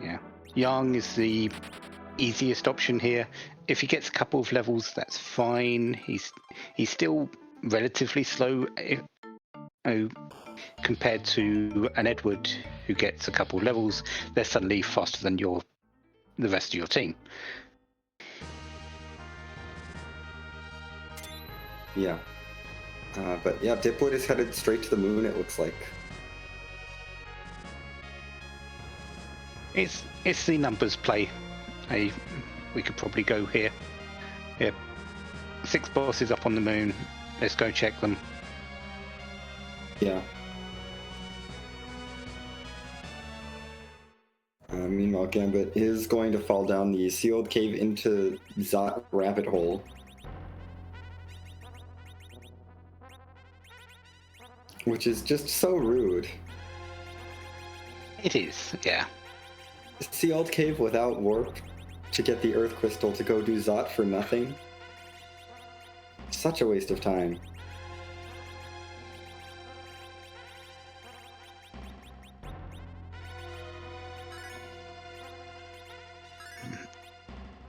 Yeah, Yang is the easiest option here. If he gets a couple of levels, that's fine. He's still relatively slow compared to an Edward who gets a couple of levels. They're suddenly faster than the rest of your team. Yeah. But yeah, Dipwood is headed straight to the moon, it looks like. It's the numbers play. We could probably go here. Yeah. 6 bosses up on the moon. Let's go check them. Yeah. Meanwhile, Gambit is going to fall down the sealed cave into Zot rabbit hole. Which is just so rude. It is, yeah. Sealed cave without warp to get the earth crystal to go do Zot for nothing. Such a waste of time.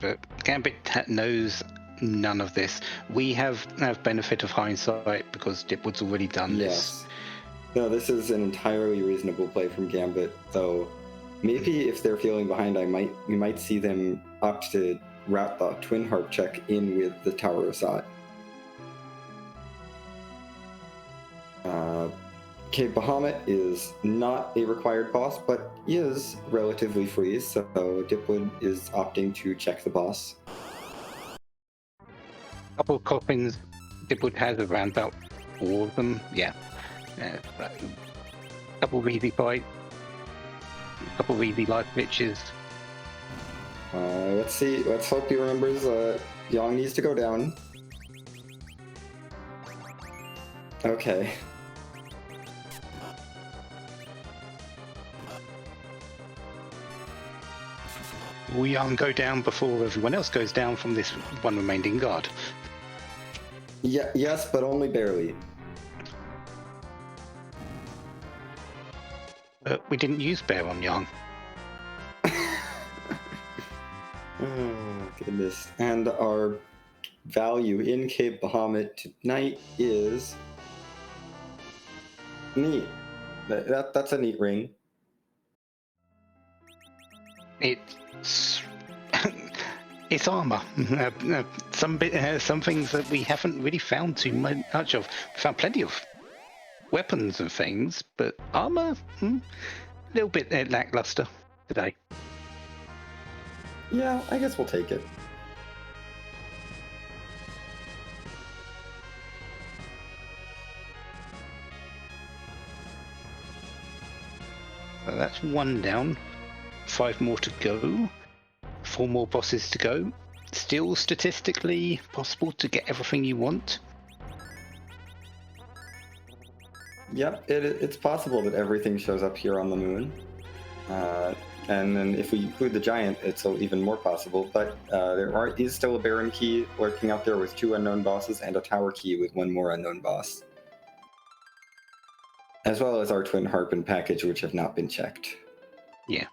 But Gambit knows none of this. We have benefit of hindsight because Dipwood's already done this. Yes. No, this is an entirely reasonable play from Gambit, though maybe if they're feeling behind, we might see them opt to route the Twin Harp check in with the Tower of Zot. Cave Bahamut is not a required boss, but is relatively free, so Dipwood is opting to check the boss. Couple of coffins. Dipwood has around about 4 of them. Yeah. Couple of easy fights. Couple of easy life glitches. Let's see. Let's hope he remembers Yang needs to go down. Okay. Will Yang go down before everyone else goes down from this one remaining guard? Yeah, yes, but only barely. We didn't use Bear on Yang. Oh, goodness. And our value in Cave Bahamut tonight is neat. That's a neat ring. It's it's armor. Some things that we haven't really found too much of. We found plenty of weapons and things, but armor, a little bit lackluster today. Yeah, I guess we'll take it. So that's 1 down. 5 more to go. 4 more bosses to go. still statistically possible to get everything you want? Yep, it's possible that everything shows up here on the moon. And then if we include the giant, it's even more possible. But there is still a Baron key lurking out there with 2 unknown bosses and a tower key with 1 more unknown boss. As well as our Twin Harpin package, which have not been checked. Yeah.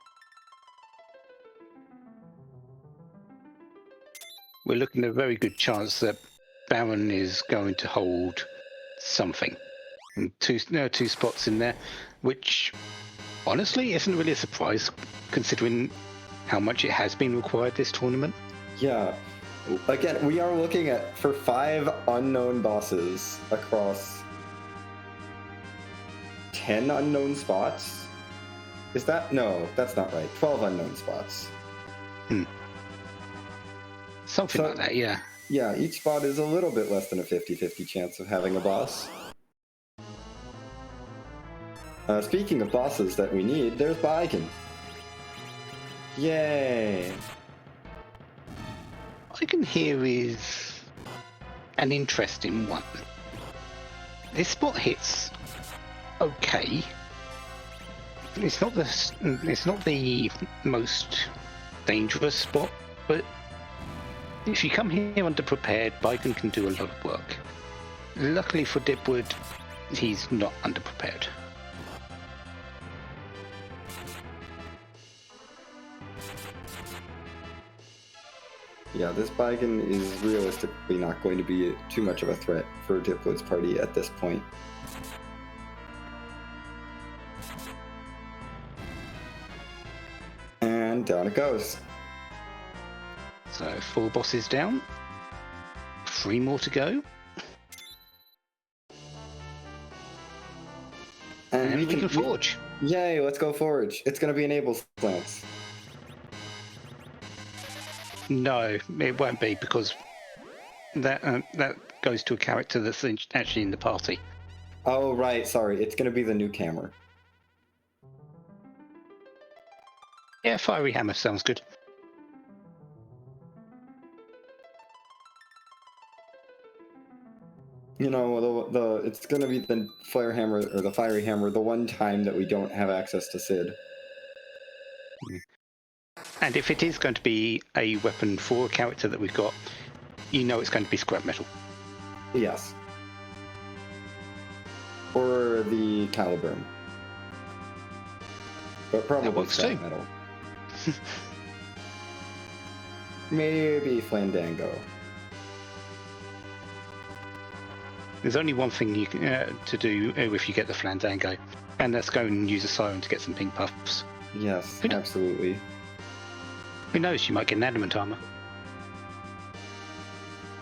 We're looking at a very good chance that Baron is going to hold something. And there are 2 spots in there, which honestly isn't really a surprise considering how much it has been required this tournament. Yeah. Again, we are looking at for 5 unknown bosses across 10 unknown spots. Is that? No, that's not right. 12 unknown spots. Something like that, yeah. Yeah, each spot is a little bit less than a 50-50 chance of having a boss. Speaking of bosses that we need, there's Baiken. Yay! Baiken here is an interesting one. This spot hits okay. It's not the most dangerous spot, but if you come here underprepared, Baiken can do a lot of work. Luckily for Dipwood, he's not underprepared. Yeah, this Baiken is realistically not going to be too much of a threat for Dipwood's party at this point. And down it goes. So 4 bosses down, 3 more to go. And we can forge. Yay, let's go forge. It's going to be an Able Lance. No, it won't be because that goes to a character that's actually in the party. Oh, right, sorry. It's going to be the new camera. Yeah, Fiery Hammer sounds good. You know, it's going to be the Flare Hammer, or the Fiery Hammer, the one time that we don't have access to Sid. And if it is going to be a weapon for a character that we've got, you know it's going to be scrap metal. Yes. Or the Caliburn. But probably scrap metal. Maybe Flandango. There's only one thing you can to do if you get the Flandango, and that's go and use a siren to get some pink puffs. Yes, absolutely. Who knows, you might get an adamant armor.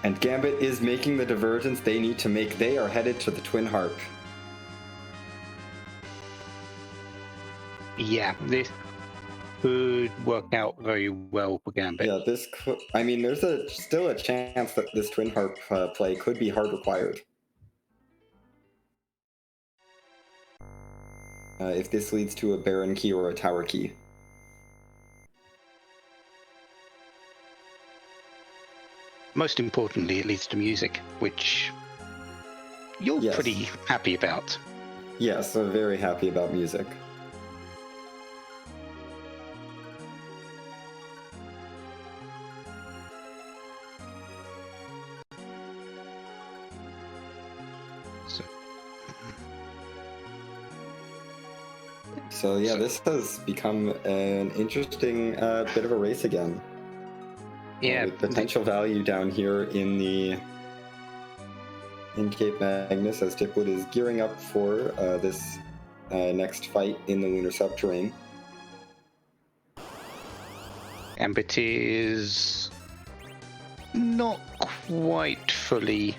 And Gambit is making the divergence they need to make. They are headed to the Twin Harp. Yeah, this could work out very well for Gambit. Yeah, there's still a chance that this Twin Harp play could be hard required. If this leads to a Baron key or a Tower key. Most importantly, it leads to music, which you're pretty happy about. Yes, I'm very happy about music. So yeah, this has become an interesting bit of a race again. Yeah, with potential value down here in Cape Magnus as Dipwood is gearing up for this next fight in the lunar subterrane. Gambit is not quite fully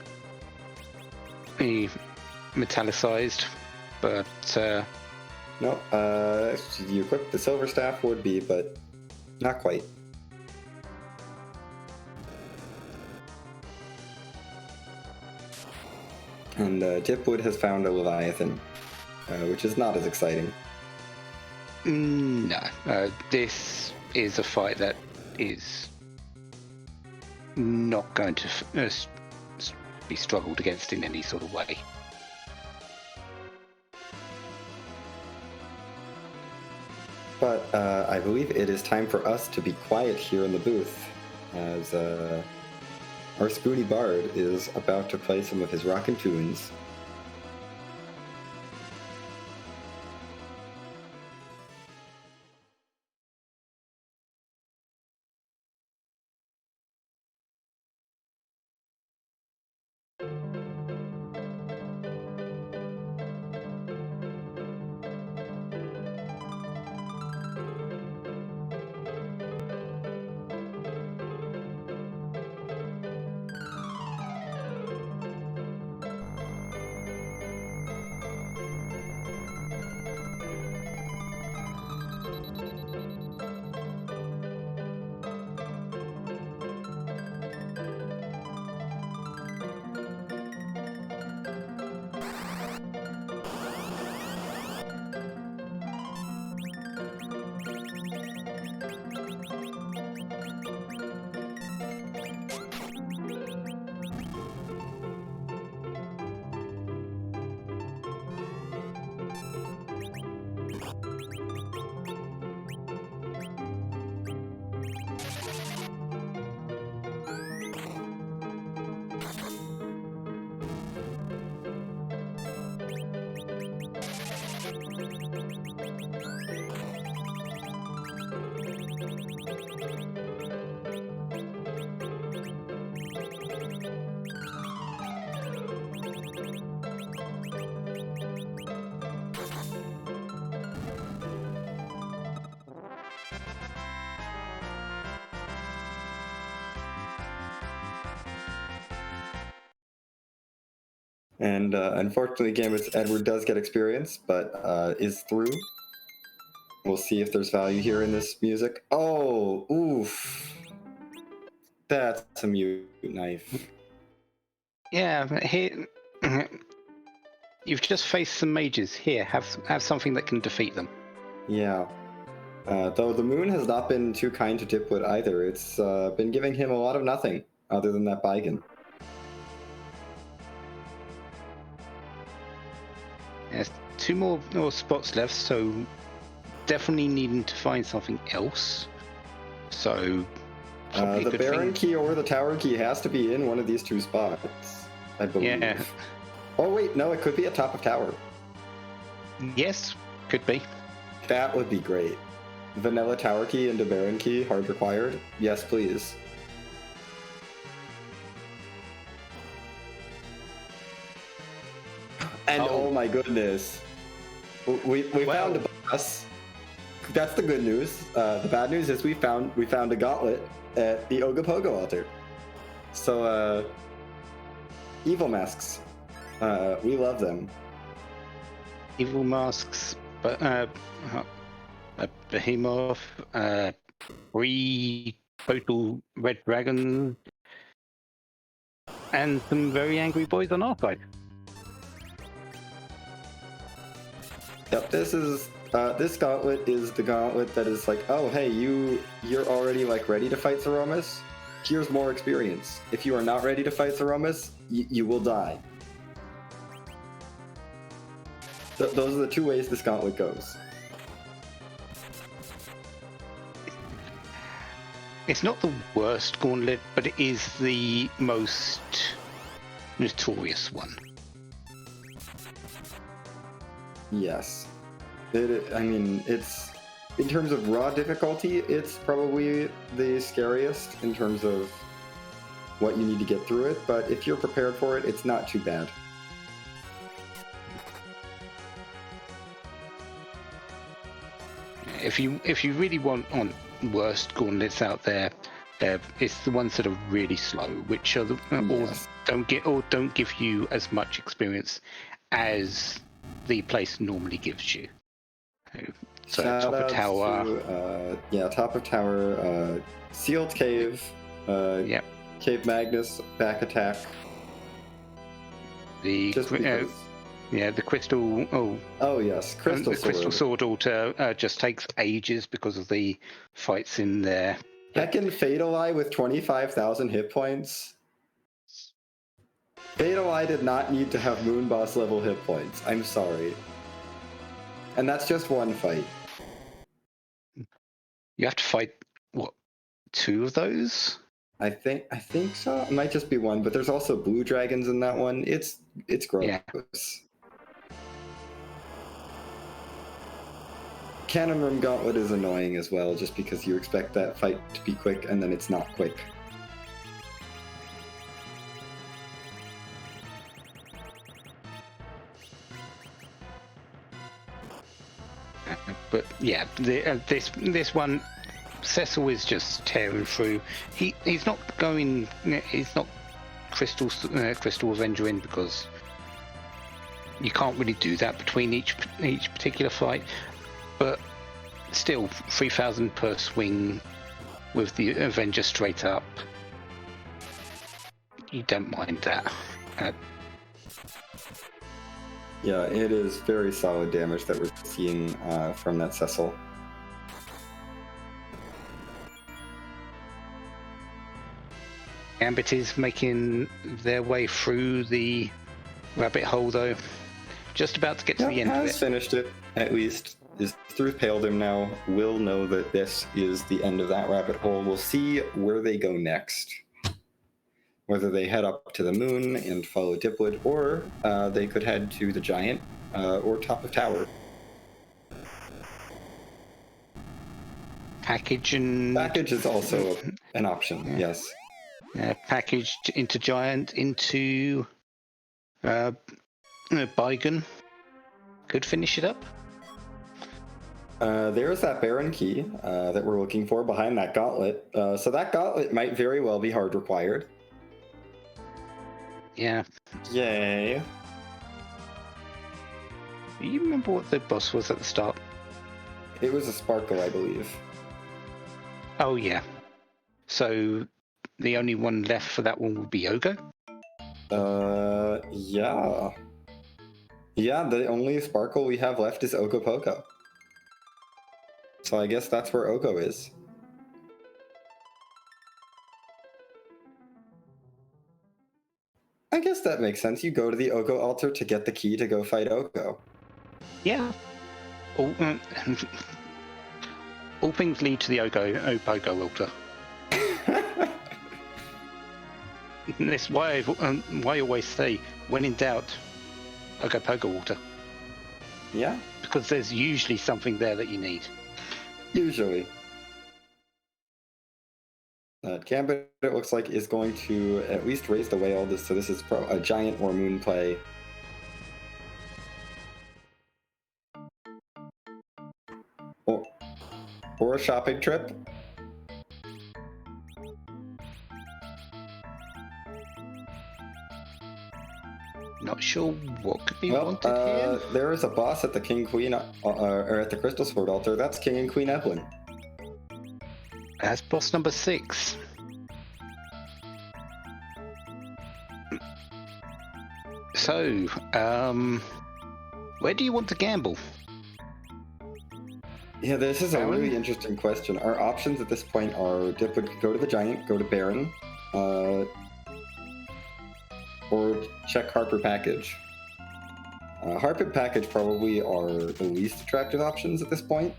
metallicized, but no, if you equip the silver staff would be, but not quite. And Dipwood has found a Leviathan, which is not as exciting. No, this is a fight that is not going to be struggled against in any sort of way. But I believe it is time for us to be quiet here in the booth, as our Spoony Bard is about to play some of his rockin' tunes. And unfortunately, Gambit's Edward does get experience, but is through. We'll see if there's value here in this music. Oh, oof. That's a mute knife. Yeah, but here you've just faced some mages. Here, have something that can defeat them. Yeah. Though the moon has not been too kind to Dipwood either. It's been giving him a lot of nothing, other than that Baigan. There's two more spots left, so definitely needing to find something else. So the Baron key or the Tower key has to be in one of these two spots, I believe. Yeah. Oh wait, no, it could be at top of tower. Yes, could be. That would be great. Vanilla Tower key into Baron key, hard required. Yes, please. And oh my goodness, we found a boss. That's the good news. The bad news is we found a gauntlet at the Ogopogo altar. So evil masks, we love them. Evil masks, but a behemoth, 3 total red dragons, and some very angry boys on our side. Yep, this gauntlet is the gauntlet that is like, oh hey, you're already like ready to fight Zeromus. Here's more experience. If you are not ready to fight Zeromus, you will die. Those are the two ways this gauntlet goes. It's not the worst gauntlet, but it is the most notorious one. Yes. I mean, it's, in terms of raw difficulty, it's probably the scariest in terms of what you need to get through it, but if you're prepared for it, it's not too bad. If you really want on worst gauntlets out there, it's the ones that are really slow, which are the Yes. or don't give you as much experience as the place normally gives you. So top of tower. Top of tower. Sealed cave. Yep. Cave Magnus back attack. The crystal. Oh yes, crystal the sword. crystal sword altar just takes ages because of the fights in there. Heckin' Fatal Eye with 25,000 hit points. Fatal Eye did not need to have Moon Boss level hit points. I'm sorry. And that's just one fight. You have to fight, what, 2 of those? I think so. It might just be one, but there's also blue dragons in that one. It's gross. Yeah. Cannon Room Gauntlet is annoying as well, just because you expect that fight to be quick and then it's not quick. But yeah, this one, Cecil is just tearing through. He's not going. He's not Crystal Avenger in, because you can't really do that between each particular fight. But still, 3,000 per swing with the Avenger straight up. You don't mind that. Yeah, it is very solid damage that we're seeing from that Cecil. Gambit is making their way through the rabbit hole, though. Just about to get to the end of it. Finished it, at least. Is through Paledom now. We'll know that this is the end of that rabbit hole. We'll see where they go next. Whether they head up to the moon and follow Dipwood, or they could head to the giant or top of tower. Package is also an option, yes. Packaged into giant, into Bygone. Could finish it up. There's that Baron key that we're looking for behind that gauntlet. So that gauntlet might very well be hard required. Yeah. Yay. Do you remember what the boss was at the start? It was a Sparkle, I believe. Oh, yeah. So the only one left for that one would be Ogo? Yeah. Yeah, the only Sparkle we have left is Ogopogo. So I guess that's where Ogo is. I guess that makes sense. You go to the Ogo altar to get the key to go fight Ogo. Yeah. All things lead to the Opogo altar. That's why I always say, when in doubt, Ogopogo altar. Yeah. Because there's usually something there that you need. Usually. Gambit, it looks like, is going to at least raise the whale. So this is a giant or moon play. Or a shopping trip. Not sure what could be wanted here. There is a boss at the King Queen, or at the Crystal Sword altar. That's King and Queen Eblan. That's boss number 6. So, where do you want to gamble? Yeah, this is a really interesting question. Our options at this point are Dipwood could go to the Giant, go to Baron, or check Harper Package. Harper Package probably are the least attractive options at this point.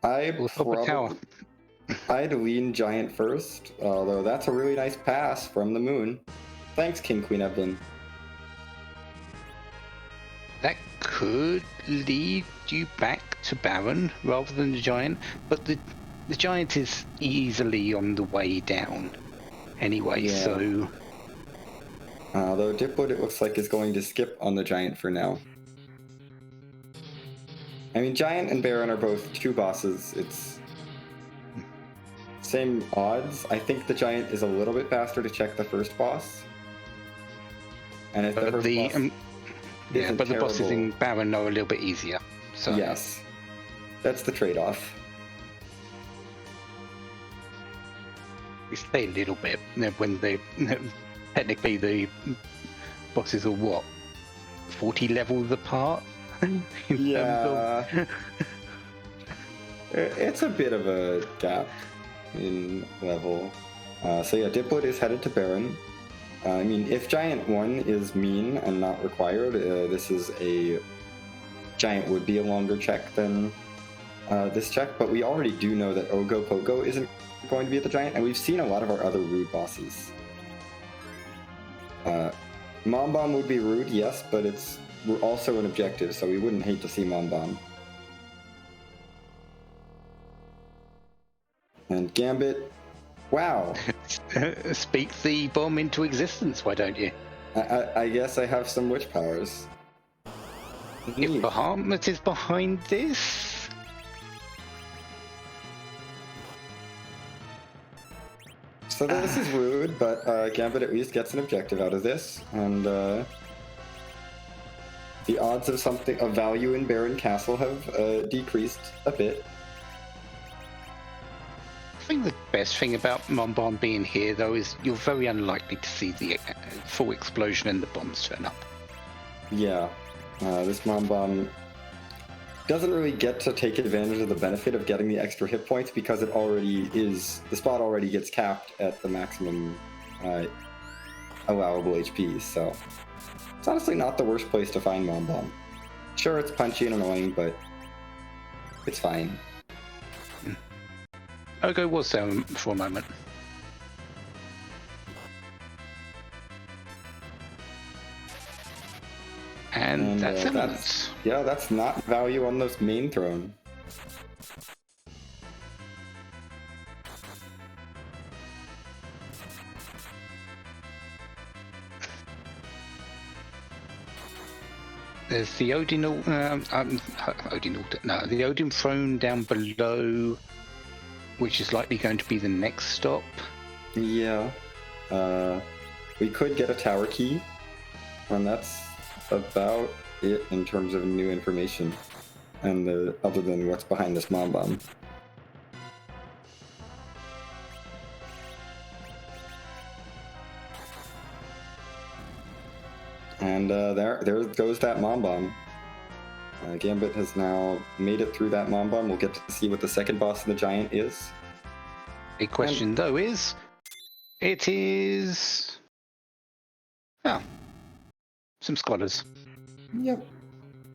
I'd lean Giant first, although that's a really nice pass from the moon. Thanks, King Queen Eblan. That could lead you back to Baron rather than the Giant, but the Giant is easily on the way down anyway, yeah. So... Though Dipwood, it looks like, is going to skip on the Giant for now. I mean, Giant and Baron are both 2 bosses. It's same odds. I think the Giant is a little bit faster to check the first boss. And if the first boss but the bosses in Baron are a little bit easier. So yes, that's the trade-off. We stay a little bit when they technically the bosses are what 40 levels apart. Yeah. It's a bit of a gap in level. So yeah, dipwood is headed to Baron. I mean, if Giant 1 is mean and not required, this is a... Giant would be a longer check than this check, but we already do know that Ogo Pogo isn't going to be at the Giant, and we've seen a lot of our other rude bosses. Mom Bomb would be rude, yes, but it's also an objective, so we wouldn't hate to see Mom Bomb. And Gambit, wow. Speak the bomb into existence, why don't you? I guess I have some witch powers. If Neat. Bahamut is behind this, So this is rude, but Gambit at least gets an objective out of this, and the odds of something of value in Eblan Castle have decreased a bit. I think the best thing about Mom Bomb being here, though, is you're very unlikely to see the full explosion and the bombs turn up. Yeah, this Mom Bomb doesn't really get to take advantage of the benefit of getting the extra hit points because it already is, the spot already gets capped at the maximum allowable HP, so it's honestly not the worst place to find Mom Bomb. Sure, it's punchy and annoying, but it's fine. Ogo was there for a moment. And that's evidence. Yeah, that's not value on this main throne. There's the Odin, the Odin throne down below, which is likely going to be the next stop. Yeah, we could get a tower key, and that's about it in terms of new information, and other than what's behind this Mom Bomb. And there goes that Mom Bomb. Gambit has now made it through that Mom Bomb. We'll get to see what the second boss of the Giant is. The question, though, is... It is... Oh. Some scholars. Yep.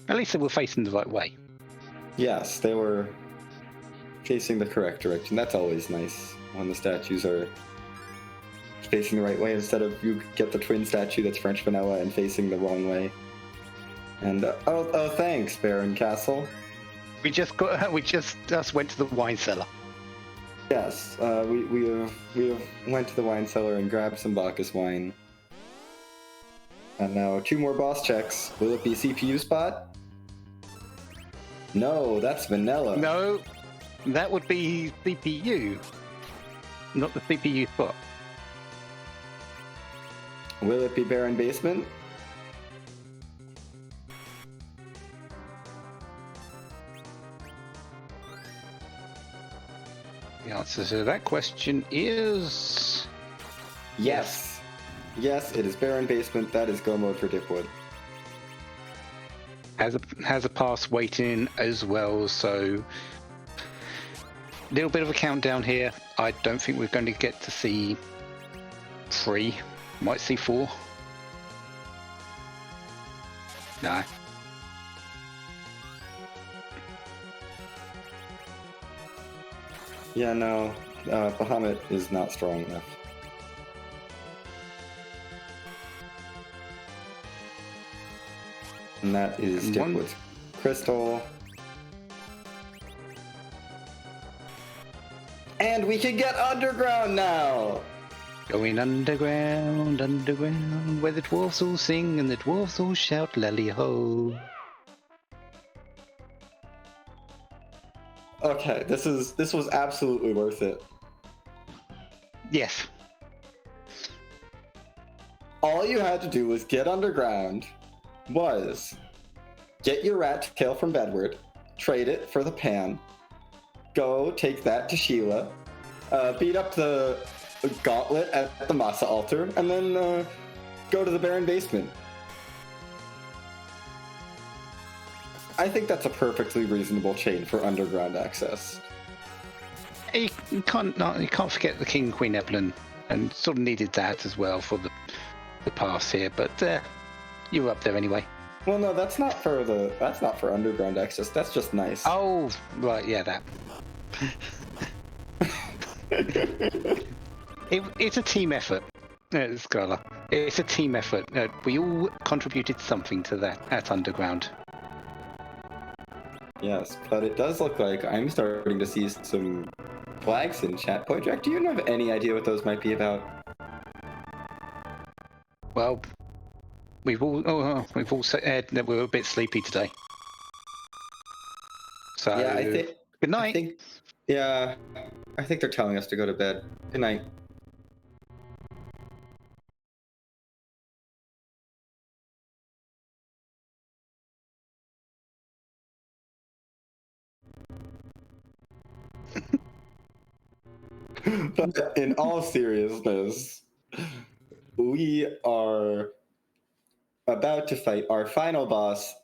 At least they were facing the right way. Yes, they were facing the correct direction. That's always nice when the statues are facing the right way instead of you get the twin statue that's French vanilla and facing the wrong way. And oh, thanks, Eblan Castle. We just went to the wine cellar. Yes, we went to the wine cellar and grabbed some Bacchus wine. And now 2 more boss checks. Will it be CPU spot? No, that's vanilla. No, that would be CPU, not the CPU spot. Will it be Baron Basement? The answer to that question is... Yes. Yes, it is Baron Basement. That is go mode for dipwood. Has a pass waiting as well, so... Little bit of a countdown here. I don't think we're going to get to see 3. Might see 4. No. Yeah, no. Bahamut is not strong enough. And that is dipwood's crystal. And we can get underground now! Going underground, underground, where the dwarves all sing and the dwarves all shout lally-ho. Okay, this was absolutely worth it. Yes. All you had to do was get underground, get your rat tail from Bedward, trade it for the pan, go take that to Sheila, beat up the gauntlet at the Masa altar, and then go to the Baron Basement. I think that's a perfectly reasonable chain for underground access. You can't forget the King Queen Eblan, and sort of needed that as well for the pass here. But you were up there anyway. Well, no, that's not for underground access. That's just nice. Oh, right, yeah, that. It's a team effort, Scarla. It's a team effort. We all contributed something to that underground. Yes, but it does look like I'm starting to see some flags in chat. Jack, do you have any idea what those might be about? Well, we've all said that we're a bit sleepy today. So Yeah, good night. I think they're telling us to go to bed. Good night. But in all seriousness, we are about to fight our final boss,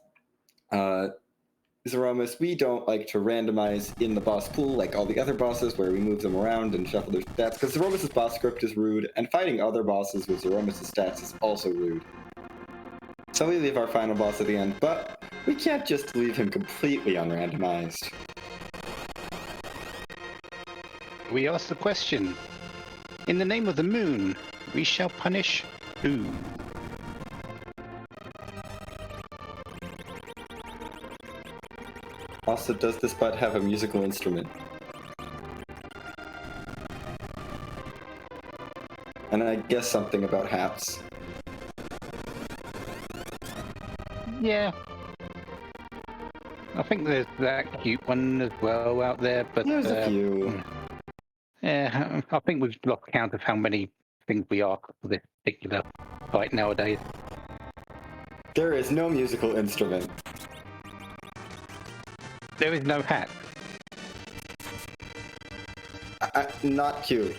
Zemus. We don't like to randomize in the boss pool like all the other bosses where we move them around and shuffle their stats, because Zemus' boss script is rude, and fighting other bosses with Zemus' stats is also rude. So we leave our final boss at the end, but we can't just leave him completely unrandomized. We ask the question: in the name of the moon, we shall punish who? Also, does this butt have a musical instrument? And I guess something about hats. Yeah. I think there's that cute one as well out there, but There's a few. Yeah, I think we've lost count of how many things we are for this particular fight nowadays. There is no musical instrument. There is no hat. Not cute.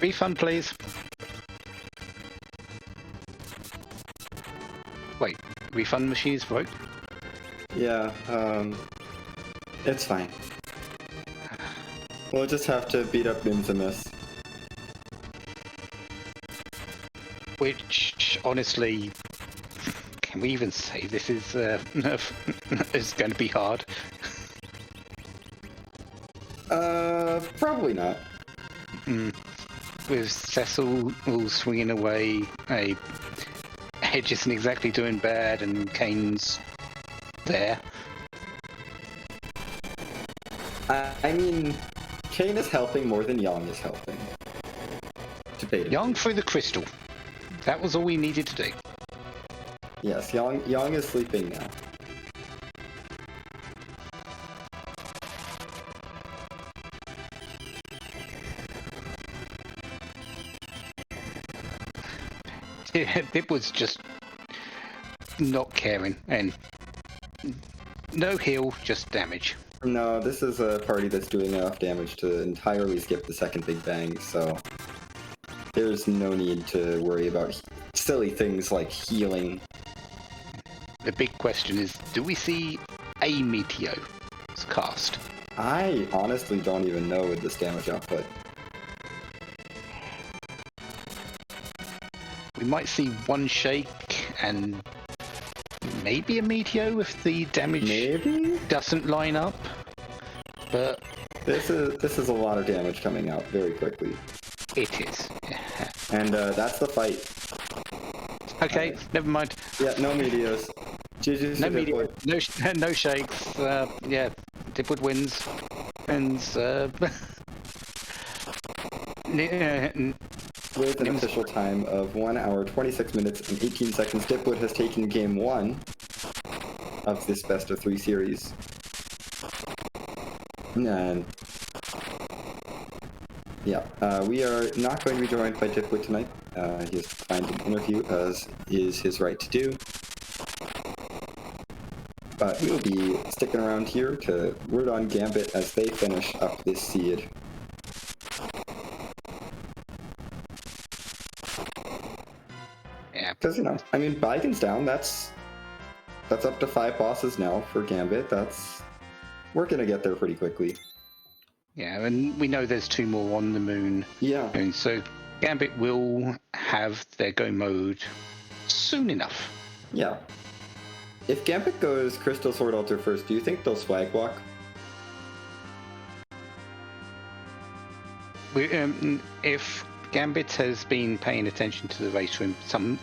Refund, please. Wait, refund machines broke? Yeah, it's fine. We'll just have to beat up Zemus. Which, honestly, can we even say this is is going to be hard? Probably not. With Cecil all swinging away, Hedge isn't exactly doing bad, and Kane's there. I mean, Kane is helping more than Yang is helping. Debatable. Yang through the crystal. That was all we needed to do. Yes, Yang is sleeping now. It was just not caring, and no heal, just damage. No, this is a party that's doing enough damage to entirely skip the second Big Bang, so there's no need to worry about silly things like healing. The big question is, do we see a Meteor cast? I honestly don't even know with this damage output. We might see one shake and maybe a Meteor if the damage doesn't line up. But this is a lot of damage coming out very quickly. It is. And that's the fight. Okay, never mind. Yeah, no meteors. GG's no meteor, no shakes. Yeah, Dipwood wins. With an official time of 1 hour, 26 minutes, and 18 seconds, Dipwood has taken game 1 of this best of 3 series. And yeah, we are not going to be joined by Dipwood tonight. He has declined an interview, as is his right to do. But we will be sticking around here to root on Gambit as they finish up this seed. Yeah, Because, I mean, Baikon's down. That's up to 5 bosses now for Gambit. We're going to get there pretty quickly. Yeah, and we know there's 2 more on the moon. Yeah. And so Gambit will have their go mode soon enough. Yeah. If Gambit goes Crystal Sword Altar first, do you think they'll swag walk? If Gambit has been paying attention to the race room, some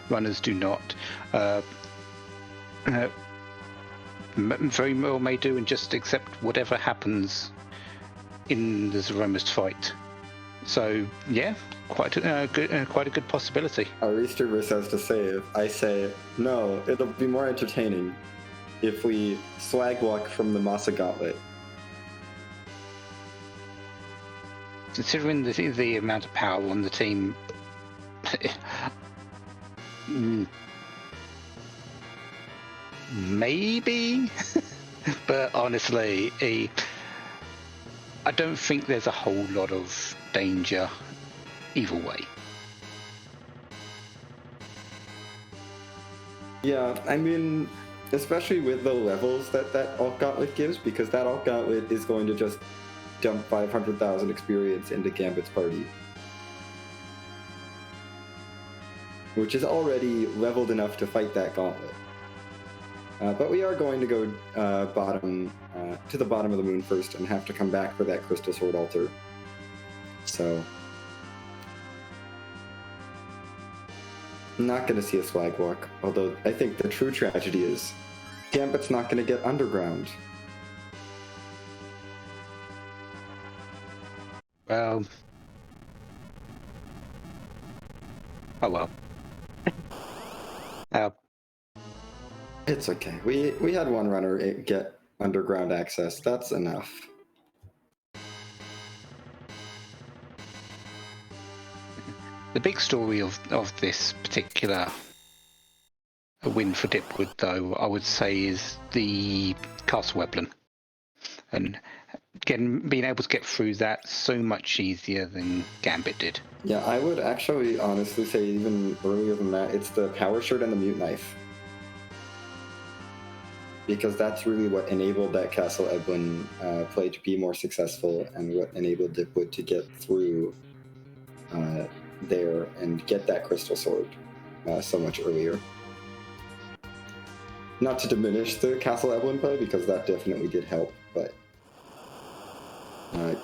runners do not. Very well may do and just accept whatever happens in the Zemus fight. So yeah, quite a good possibility. Our Easterverse has to save. I say no. It'll be more entertaining if we swag walk from the Masa Gauntlet. Considering the amount of power on the team, maybe, but honestly, I don't think there's a whole lot of danger either way. Yeah, I mean, especially with the levels that Alt Gauntlet gives, because that Alt Gauntlet is going to just dump 500,000 experience into Gambit's party. Which is already leveled enough to fight that gauntlet. But we are going to go to the bottom of the moon first and have to come back for that Crystal Sword Altar. So I'm not going to see a swag walk, although I think the true tragedy is Gambit's not going to get underground. Well, oh well. It's okay. We had one runner get underground access. That's enough. The big story of this particular win for Dipwood, though, I would say, is the Castle Eblan. And being able to get through that so much easier than Gambit did. Yeah, I would actually honestly say even earlier than that, it's the Power Shirt and the Mute Knife. Because that's really what enabled that Castle Eblan play to be more successful and what enabled Dipwood to get through there and get that Crystal Sword so much earlier. Not to diminish the Castle Eblan play, because that definitely did help, but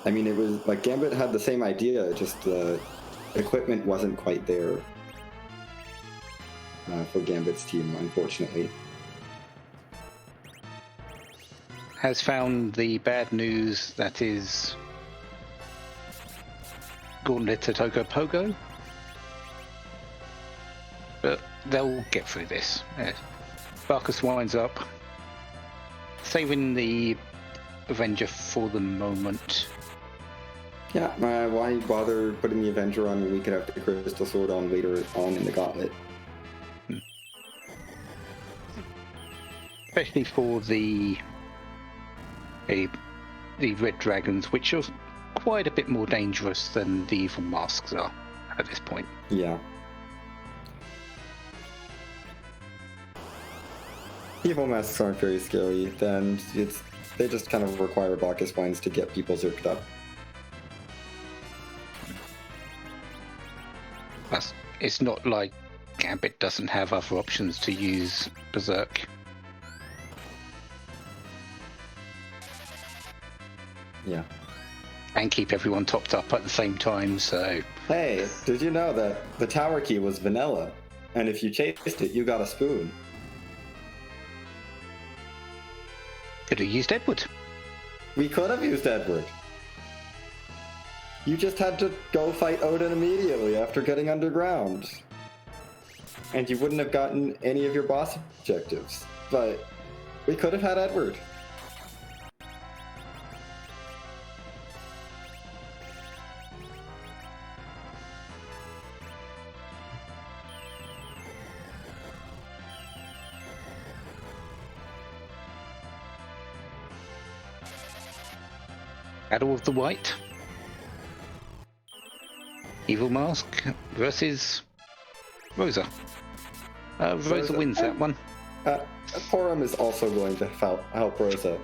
I mean, it was like Gambit had the same idea, just the equipment wasn't quite there for Gambit's team, unfortunately. Has found the bad news that is Gauntlet to Togo Pogo, but they'll get through this. Barkus winds up saving the Avenger for the moment. Yeah, why bother putting the Avenger on when we could have the Crystal Sword on later on in the Gauntlet? Especially for the Red Dragons, which are quite a bit more dangerous than the Evil Masks are at this point. Yeah. Evil Masks aren't very scary, then they just kind of require Bacchus Wines to get people zerked up. It's not like Gambit doesn't have other options to use Berserk. Yeah. And keep everyone topped up at the same time, so... Hey, did you know that the tower key was vanilla? And if you chased it, you got a spoon. Could have used Edward. We could have used Edward. You just had to go fight Odin immediately after getting underground. And you wouldn't have gotten any of your boss objectives. But we could have had Edward. Battle of the White. Evil Mask versus Rosa. Rosa wins that one. Porum is also going to help Rosa,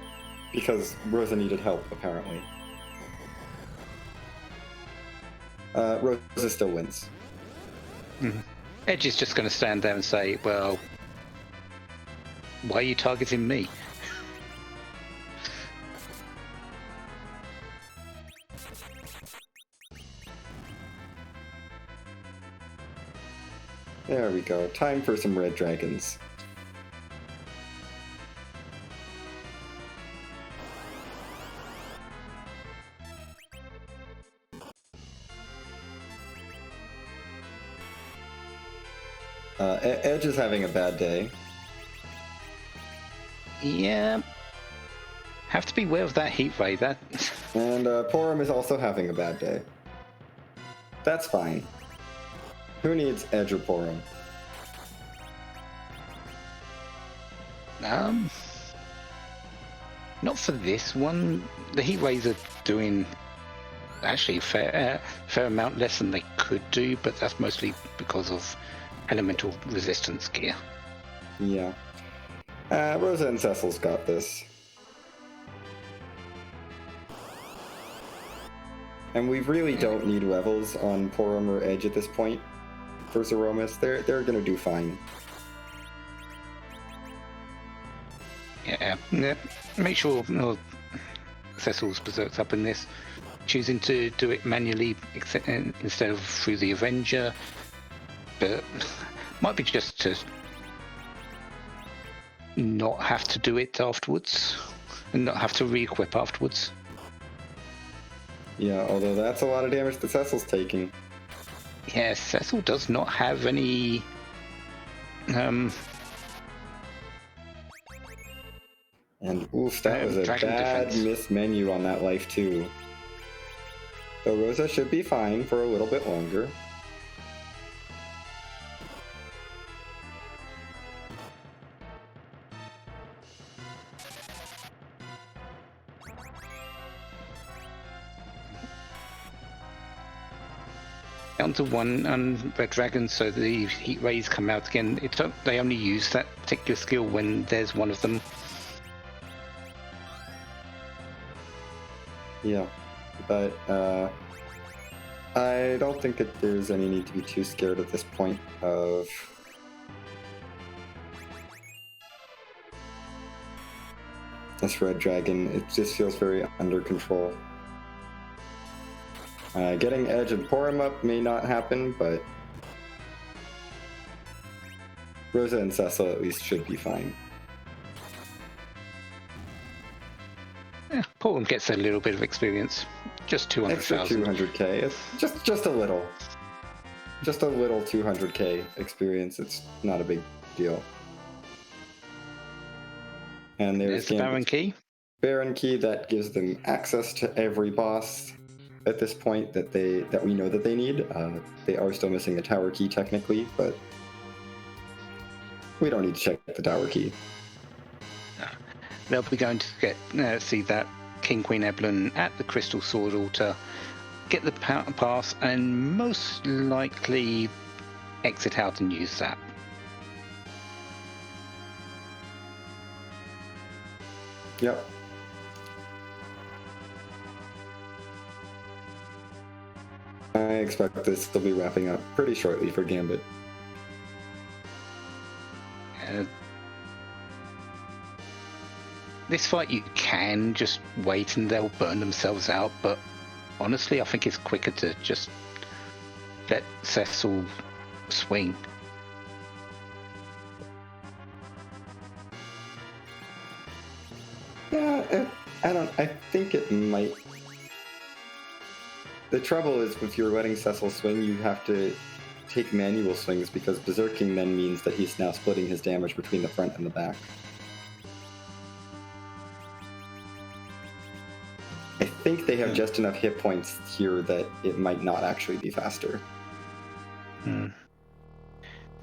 because Rosa needed help, apparently. Rosa still wins. Mm-hmm. Edge is just going to stand there and say, well, why are you targeting me? There we go. Time for some red dragons. Edge is having a bad day. Yeah. Have to be aware of that heat ray. That. And Porum is also having a bad day. That's fine. Who needs Edge or Porum? Not for this one. The heat rays are doing actually a fair amount less than they could do, but that's mostly because of elemental resistance gear. Yeah. Rosa and Cecil's got this. And we really don't need levels on Porum or Edge at this point. For Zeromus, they're gonna do fine. Yeah. Make sure Cecil's berserked up in this. Choosing to do it manually instead of through the Avenger. But might be just to not have to do it afterwards and not have to re-equip afterwards. Yeah, although that's a lot of damage that Cecil's taking. Yeah, Cecil does not have any And oof, that was a bad miss menu on that life too. So Rosa should be fine for a little bit longer. down to one red dragon, so the heat rays come out again. They only use that particular skill when there's one of them. Yeah, but I don't think that there's any need to be too scared at this point of this red dragon. It just feels very under control. Getting Edge and Porum up may not happen, but Rosa and Cecil at least should be fine. Yeah, Porum gets a little bit of experience. Just 200,000. Extra 200k. It's just a little. Just a little 200k experience. It's not a big deal. And there's the Baron Key. Baron Key that gives them access to every boss at this point that we know that they need. They are still missing a tower key technically, but we don't need to check the tower key. They'll be going to see that King Queen Eblan at the Crystal Sword Altar, get the pass, and most likely exit out and use that. Yep. I expect this to be wrapping up pretty shortly for Gambit. This fight you can just wait and they'll burn themselves out, but honestly I think it's quicker to just let Cecil swing. Yeah, I think it might. The trouble is, if you're letting Cecil swing, you have to take manual swings, because berserking then means that he's now splitting his damage between the front and the back. I think they have just enough hit points here that it might not actually be faster.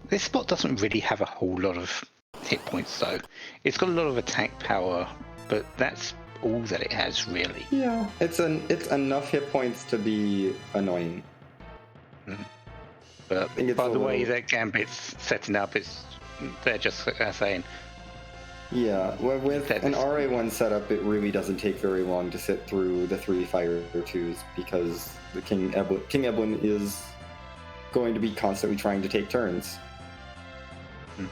This spot doesn't really have a whole lot of hit points though. It's got a lot of attack power, but that's all that it has really. Yeah, it's enough hit points to be annoying. But think it's by a the way little- that Gambit's setting up, they're just saying, Yeah, well, with That an is- RA1 setup, it really doesn't take very long to sit through the 3 Fire 2s because the King Eblan is going to be constantly trying to take turns. Hmm.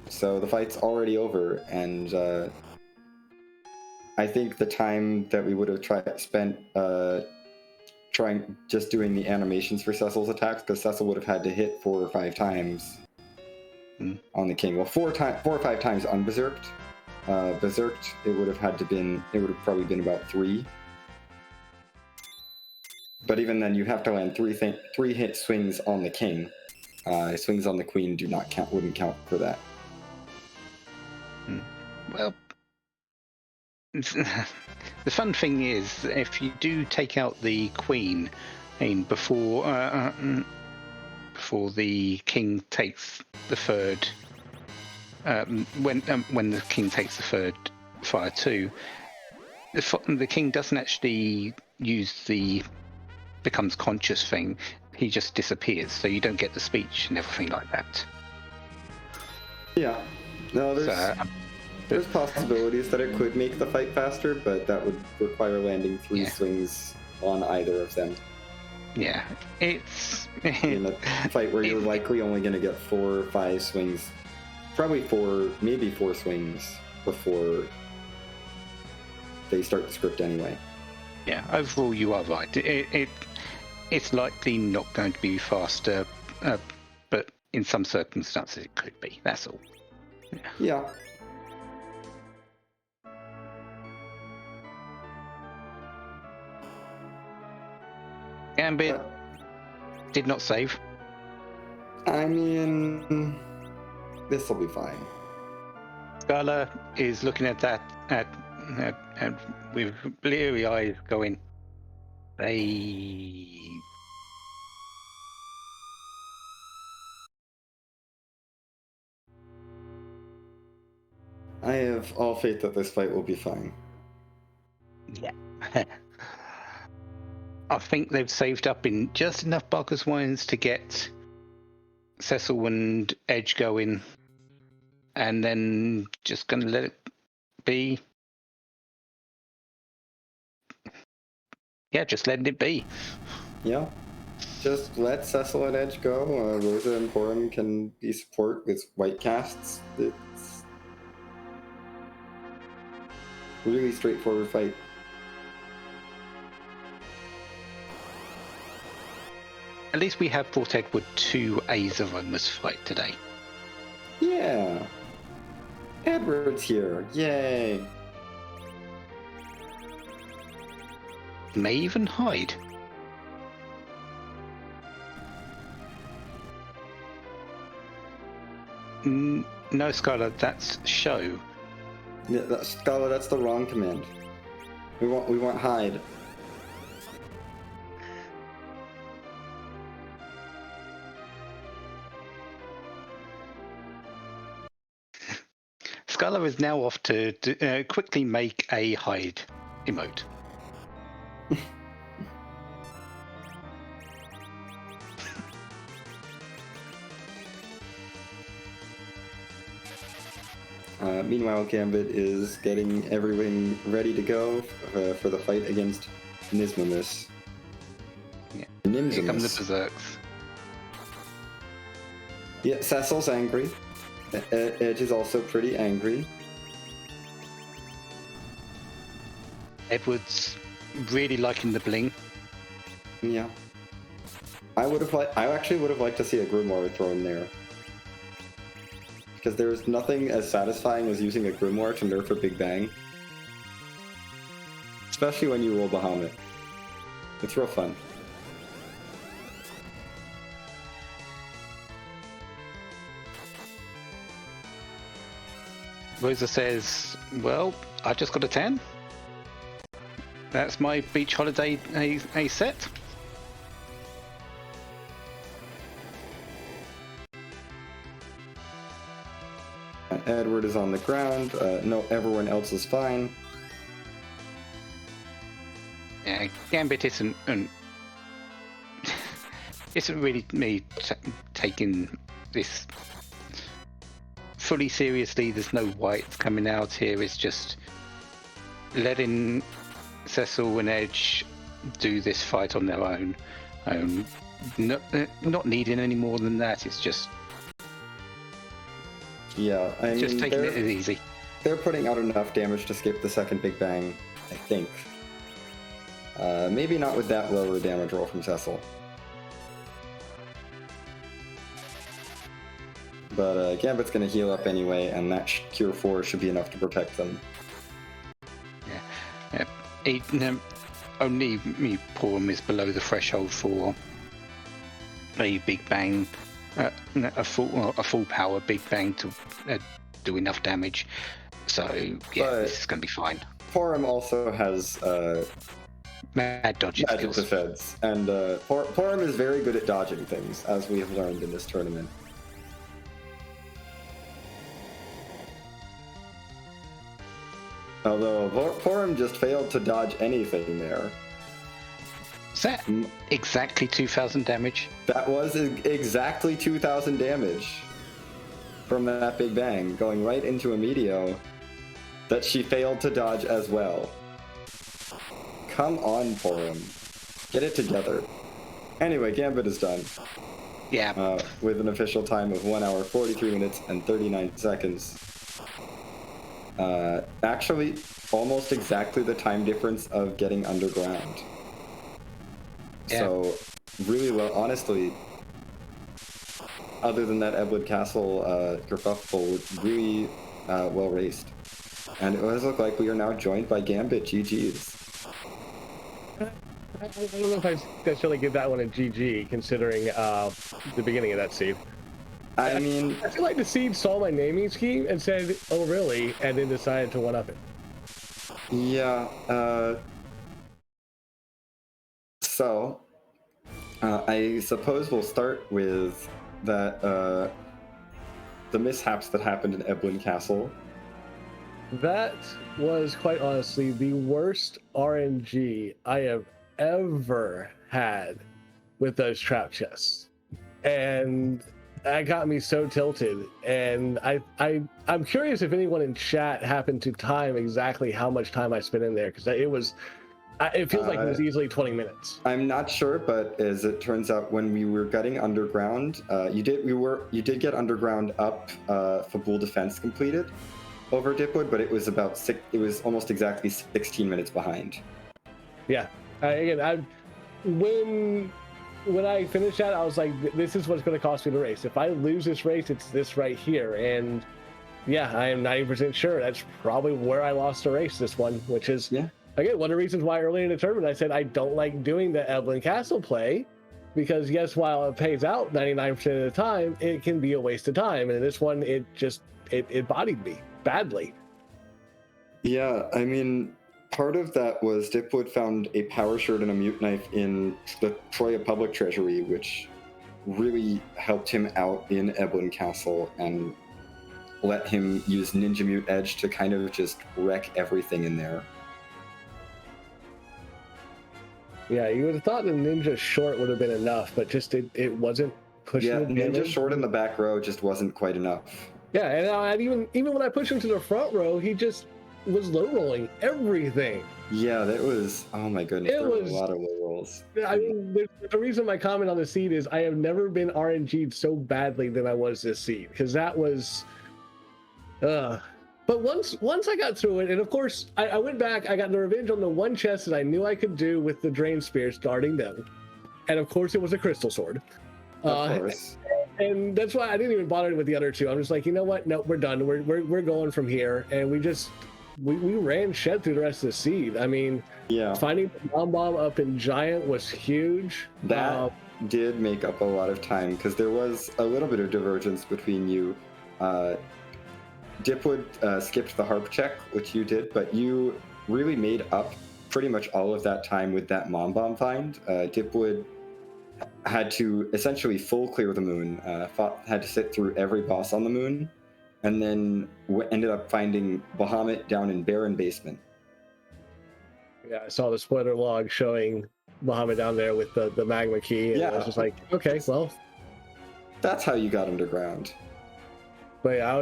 So the fight's already over, and I think the time that we would have spent trying just doing the animations for Cecil's attacks, because Cecil would have had to hit 4 or 5 times on the King. Well, 4 or 5 times unberserked. Berserked, it would have probably been about 3. But even then, you have to land 3 hit swings on the King. Swings on the Queen wouldn't count for that. well, the fun thing is, if you do take out the Queen before the King takes the third, when the King takes the third Fire 2, the King doesn't actually use the becomes conscious thing. He just disappears, so you don't get the speech and everything like that. Yeah. No, there's So, there's possibilities that it could make the fight faster, but that would require landing 3 swings on either of them. yeah, it's In a fight where you're likely only going to get 4 or 5 swings, probably 4, maybe 4 swings before they start the script anyway. yeah. Overall, you are right. It's likely not going to be faster, but in some circumstances it could be. That's all. Yeah. Gambit did not save. I mean, this will be fine. Scala is looking at that and with bleary eyes, going, "They." I have all faith that this fight will be fine. Yeah. I think they've saved up in just enough Barker's wines to get Cecil and Edge going, and then just going to let it be. Yeah, just letting it be. Yeah. Just let Cecil and Edge go. Rosa and Corum can be support with white casts. It's a really straightforward fight. At least we have brought Edward to a Zemus fight today. Yeah. Edward's here. Yay. May even hide. No, Scarlet, that's show. Yeah, Scala, that's the wrong command. We want hide. Scarlet is now off to quickly make a hide emote. Meanwhile, Gambit is getting everything ready to go for the fight against Nismimus. Yeah. Here come the Nimsimus. berserks. Yeah, Cecil's angry. Edge is also pretty angry. Edward's really liking the bling. Yeah. I actually would have liked to see a Grimoire thrown there. Because there's nothing as satisfying as using a Grimoire to nerf a Big Bang. Especially when you roll Bahamut. It's real fun. Rosa says, well, I just got a 10. That's my beach holiday a set. Edward is on the ground. No, everyone else is fine. Yeah, Gambit isn't. isn't really me taking this fully seriously. There's no whites coming out here. It's just letting Cecil and Edge do this fight on their own. Not needing any more than that. It's just just taking it easy. They're putting out enough damage to skip the second Big Bang, I think. Maybe not with that low of a damage roll from Cecil. But Gambit's going to heal up anyway, and that Cure 4 should be enough to protect them. Yeah. Only Porum is below the threshold for a Big Bang, a full power Big Bang to do enough damage. So, this is going to be fine. Porum also has mad dodging skills. Defense, and Porum is very good at dodging things, as we have learned in this tournament. Although Porum just failed to dodge anything there. Is that exactly 2,000 damage? That was exactly 2,000 damage from that Big Bang, going right into a Meteor that she failed to dodge as well. Come on, Porum. Get it together. Anyway, Gambit is done. Yeah. With an official time of 1 hour, 43 minutes, and 39 seconds. Actually, almost exactly the time difference of getting underground. Yeah. So, really well, honestly, other than that Eblan Castle kerfuffle, really well raced. And it does look like we are now joined by Gambit. GG's. I don't know if I necessarily give that one a GG, considering the beginning of that seed. I mean, I feel like the seed saw my naming scheme and said, "Oh, really?" and then decided to one-up it. Yeah. So, I suppose we'll start with that the mishaps that happened in Eblan Castle. That was quite honestly the worst RNG I have ever had with those trap chests, and that got me so tilted. And I'm curious if anyone in chat happened to time exactly how much time I spent in there, because it feels like it was easily 20 minutes. I'm not sure, but as it turns out, when we were getting underground, you did get underground up Fabul defense completed over dipwood, but it was almost exactly 16 minutes behind. Yeah. When I finished that, I was like, this is what's going to cost me the race. If I lose this race, it's this right here. And yeah, I am 90% sure that's probably where I lost the race, this one, which is, again, one of the reasons why early in the tournament I said I don't like doing the Eblan Castle play, because yes, while it pays out 99% of the time, it can be a waste of time. And in this one, it bodied me badly. Yeah, I mean, part of that was Dipwood found a power shirt and a mute knife in the Troya Public Treasury, which really helped him out in Eblan Castle and let him use Ninja Mute Edge to kind of just wreck everything in there. Yeah, you would have thought the Ninja Short would have been enough, but just it wasn't pushing. Yeah, Ninja damage. Short in the back row just wasn't quite enough. Yeah, and even when I pushed him to the front row, he just was low rolling everything. Yeah, that was, oh my goodness, there was a lot of low rolls. I mean, the reason my comment on the seed is I have never been RNG'd so badly than I was this seed, because that was, but once I got through it, and of course I went back, I got the revenge on the one chest that I knew I could do with the Drain Spear starting them, and of course it was a Crystal Sword. Of course. And that's why I didn't even bother with the other two. I'm just like, you know what? No, we're done. We're going from here, and we ran shed through the rest of the seed. I mean, yeah, finding the bomb up in Giant was huge. That did make up a lot of time, because there was a little bit of divergence between you. Dipwood skipped the harp check, which you did, but you really made up pretty much all of that time with that Mom Bomb find. Dipwood had to essentially full clear the moon, had to sit through every boss on the moon, and then ended up finding Bahamut down in Baron Basement. Yeah, I saw the spoiler log showing Muhammad down there with the magma key, and I was just like, okay, well, that's how you got underground. but yeah,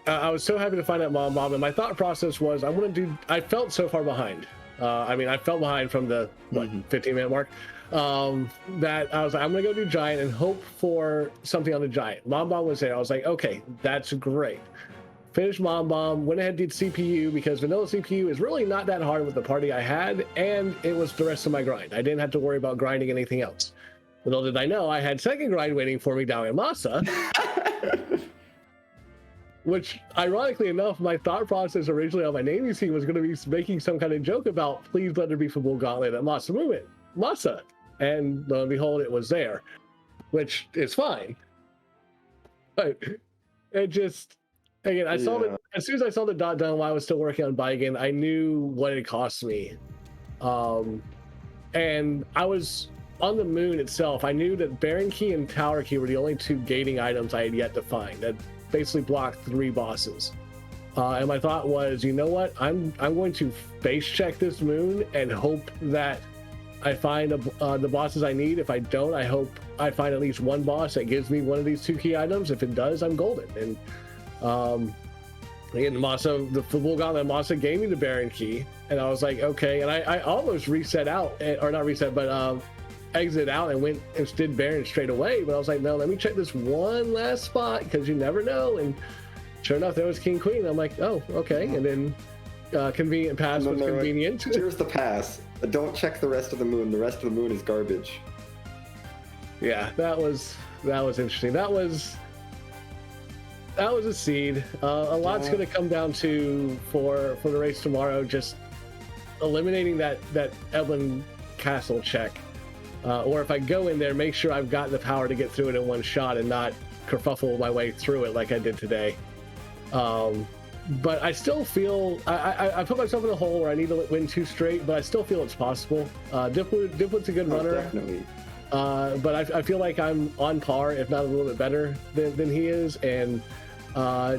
I was so happy to find out Mom, and my thought process was I felt so far behind. I felt behind from the 15-minute mark. That I was like, I'm gonna go do giant and hope for something on the giant. Mom was there. I was like, okay, that's great. Finished Mom, went ahead and did CPU because vanilla CPU is really not that hard with the party I had, and it was the rest of my grind. I didn't have to worry about grinding anything else. Little did I know, I had second grind waiting for me down in Masa. Which, ironically enough, my thought process originally on my naming scheme was going to be making some kind of joke about, please let there be Football Gauntlet at Masa. And lo and behold, it was there, which is fine. But it just, again, I saw it as soon as I saw the dot done while I was still working on Baigen, I knew what it cost me. And I was on the moon itself. I knew that Baron Key and Tower Key were the only two gating items I had yet to find. That basically blocked 3 bosses. And my thought was, you know what? I'm going to base check this moon and hope that I find the bosses I need. If I don't, I hope I find at least one boss that gives me one of these 2 key items. If it does, I'm golden. And again, Masa, the Football Gauntlet Masa gave me the Baron Key, and I was like, okay. And I almost reset out, or not reset, but exited out and went and did Baron straight away. But I was like, no, let me check this one last spot because you never know. And sure enough, there was King Queen. I'm like, oh, okay. And then convenient pass was convenient. Here's the pass. Don't check the rest of the moon. The rest of the moon is garbage. Yeah, that was interesting. That was a seed. A lot's going to come down to for the race tomorrow. Just eliminating that Eblan Castle check, or if I go in there, make sure I've got the power to get through it in one shot and not kerfuffle my way through it like I did today. But I still feel I put myself in a hole where I need to win 2 straight, but I still feel it's possible. Dipwood's a good runner. Definitely. But I feel like I'm on par, if not a little bit better than he is, and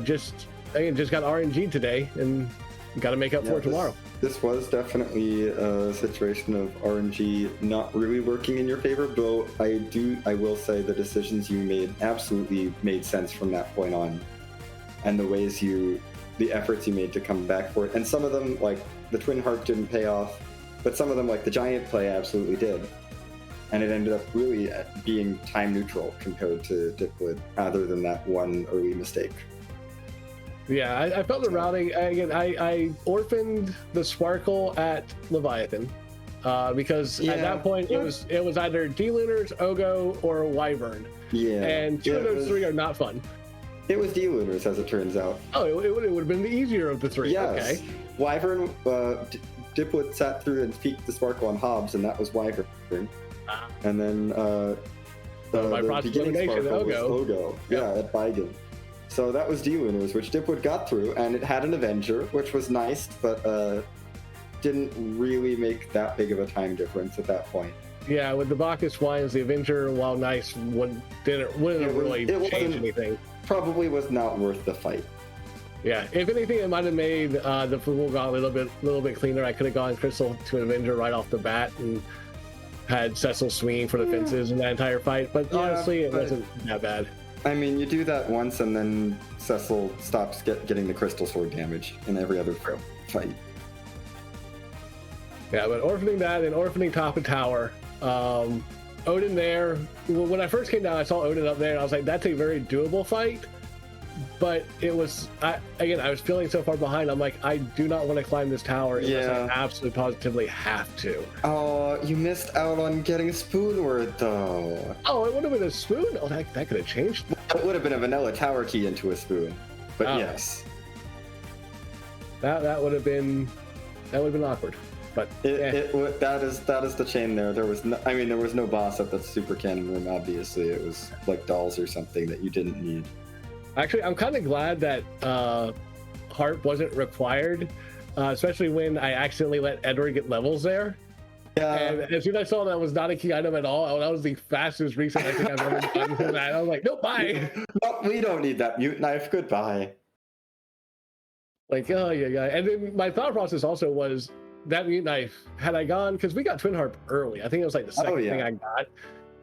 just got RNG today and got to make up for it tomorrow. This was definitely a situation of RNG not really working in your favor, though I will say the decisions you made absolutely made sense from that point on, and the efforts you made to come back for it. And some of them, like the Twin Heart, didn't pay off, but some of them, like the Giant play, absolutely did. And it ended up really being time neutral compared to Dipwood, other than that one early mistake. Yeah, I felt the routing. Again, I orphaned the Sparkle at Leviathan because at that point it was either D-Lunars, Ogo, or Wyvern. Yeah. And 2 of those 3 are not fun. It was D-Lunars, as it turns out. Oh, it would have been the easier of the 3. Yes. Okay. Wyvern, Dipwood sat through and peeked the Sparkle on Hobbs, and that was Wyvern. And then the beginning Sparkle was Ogo. Yeah, at Baigen. So that was D-Lunars, which Dipwood got through, and it had an Avenger, which was nice, but didn't really make that big of a time difference at that point. Yeah, with the Bacchus Wines, the Avenger, while nice, wouldn't really change anything. Probably was not worth the fight. Yeah, if anything, it might have made the Football Gauntlet a little bit cleaner. I could have gone Crystal to an Avenger right off the bat and had Cecil swinging for the fences in that entire fight, but honestly, it wasn't that bad. I mean, you do that once, and then Cecil stops getting the Crystal Sword damage in every other fight. Yeah, but orphaning that and orphaning top of tower. Odin there. When I first came down, I saw Odin up there, and I was like, that's a very doable fight. But it was, I was feeling so far behind. I'm like, I do not want to climb this tower unless I absolutely positively have to. Oh, you missed out on getting a Spoon Word, though. Oh, it would have been a spoon? Oh, that could have changed. It would have been a vanilla tower key into a spoon. But yes. That would have been awkward. But that is the chain there. There was no boss at the Super Cannon room, obviously. It was like dolls or something that you didn't need. Actually, I'm kind of glad that Harp wasn't required, especially when I accidentally let Edward get levels there. Yeah. And as soon as I saw that was not a key item at all, that was the fastest reset I think I've ever done for that. I was like, nope, bye. No, we don't need that mute knife. Goodbye. Like, oh, yeah. And then my thought process also was, that mutant knife, had I gone, because we got Twin Harp early. I think it was like the second thing I got.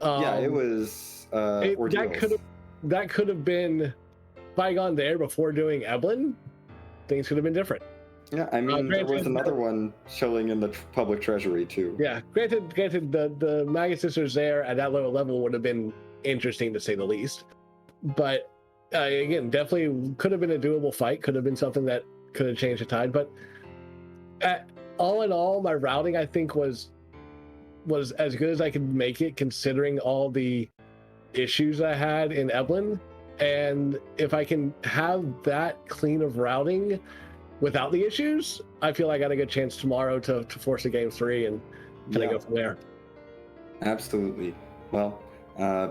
Yeah, it was Ordeals. That could have been, if I gone there before doing Eblan, things could have been different. Yeah, I mean, there was another one chilling in the public treasury too. Yeah, granted, the Magus Sisters there at that lower level would have been interesting to say the least. But again, definitely could have been a doable fight. Could have been something that could have changed the tide. But all in all, my routing I think was as good as I could make it, considering all the issues I had in Eblan. And if I can have that clean of routing without the issues, I feel I got a good chance tomorrow to force a game 3 and kind of go from there. Absolutely. Well,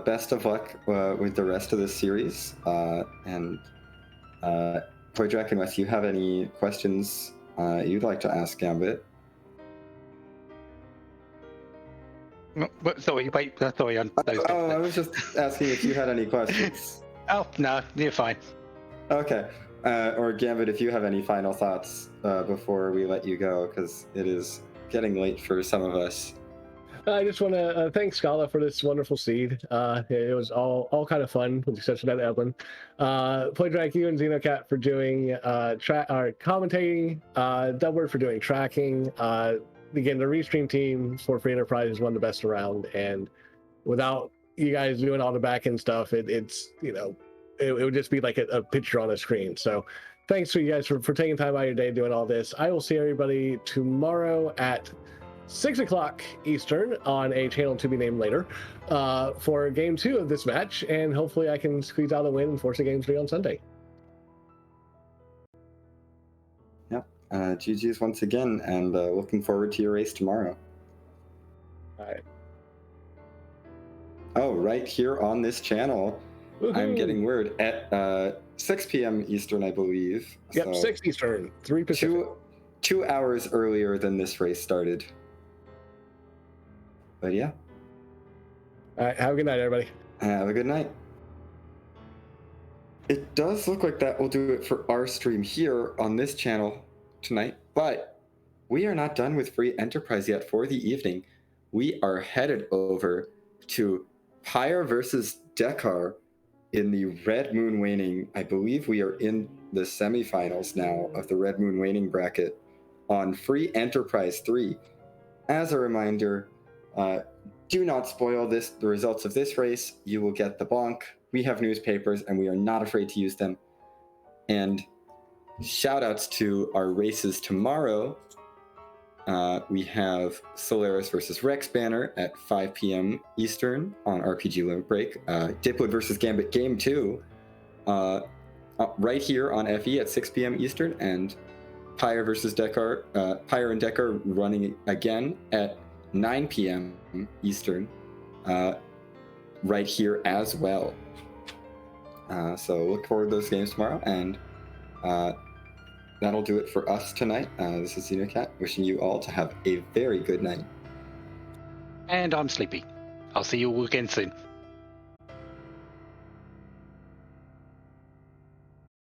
best of luck with the rest of this series. And Poydrak, unless you have any questions you'd like to ask Gambit. Sorry, wait, sorry. I was just asking if you had any questions. Oh, no, you're fine. Okay. Or Gambit, if you have any final thoughts before we let you go, because it is getting late for some of us. I just want to thank Scala for this wonderful seed. It was all kind of fun, with the exception of Eblan. Poydrak, you and Xenocat for doing commentating, Dubword for doing tracking. Again, the Restream team for Free Enterprise is one of the best around, and without you guys doing all the back end stuff, it's it would just be like a picture on a screen. So thanks to you guys for taking time out of your day doing all this. I will see everybody tomorrow at 6 o'clock Eastern on a channel to be named later for game 2 of this match, and hopefully I can squeeze out a win and force a game 3 on Sunday. Yep. GG's once again, and looking forward to your race tomorrow. All right. Oh, right here on this channel. Woo-hoo. I'm getting word at 6 p.m. Eastern, I believe. Yep, so 6 Eastern, 3 Pacific. 2 hours earlier than this race started. But yeah. All right, have a good night, everybody. Have a good night. It does look like that will do it for our stream here on this channel tonight, but we are not done with Free Enterprise yet for the evening. We are headed over to Pyre versus Dekar in the Red Moon Waning. I believe we are in the semifinals now of the Red Moon Waning bracket on Free Enterprise 3. As a reminder, do not spoil the results of this race. You will get the bonk. We have newspapers and we are not afraid to use them. And shout outs to our races tomorrow. We have Solaris versus Rex Banner at 5 p.m. Eastern on RPG Limit Break. Dipwood versus Gambit Game 2 right here on FE at 6 p.m. Eastern. And Pyre versus Dekar, Pyre and Dekar running again at 9 p.m. Eastern right here as well. So look forward to those games tomorrow, and that'll do it for us tonight. This is Xenocat, wishing you all to have a very good night. And I'm sleepy. I'll see you all again soon.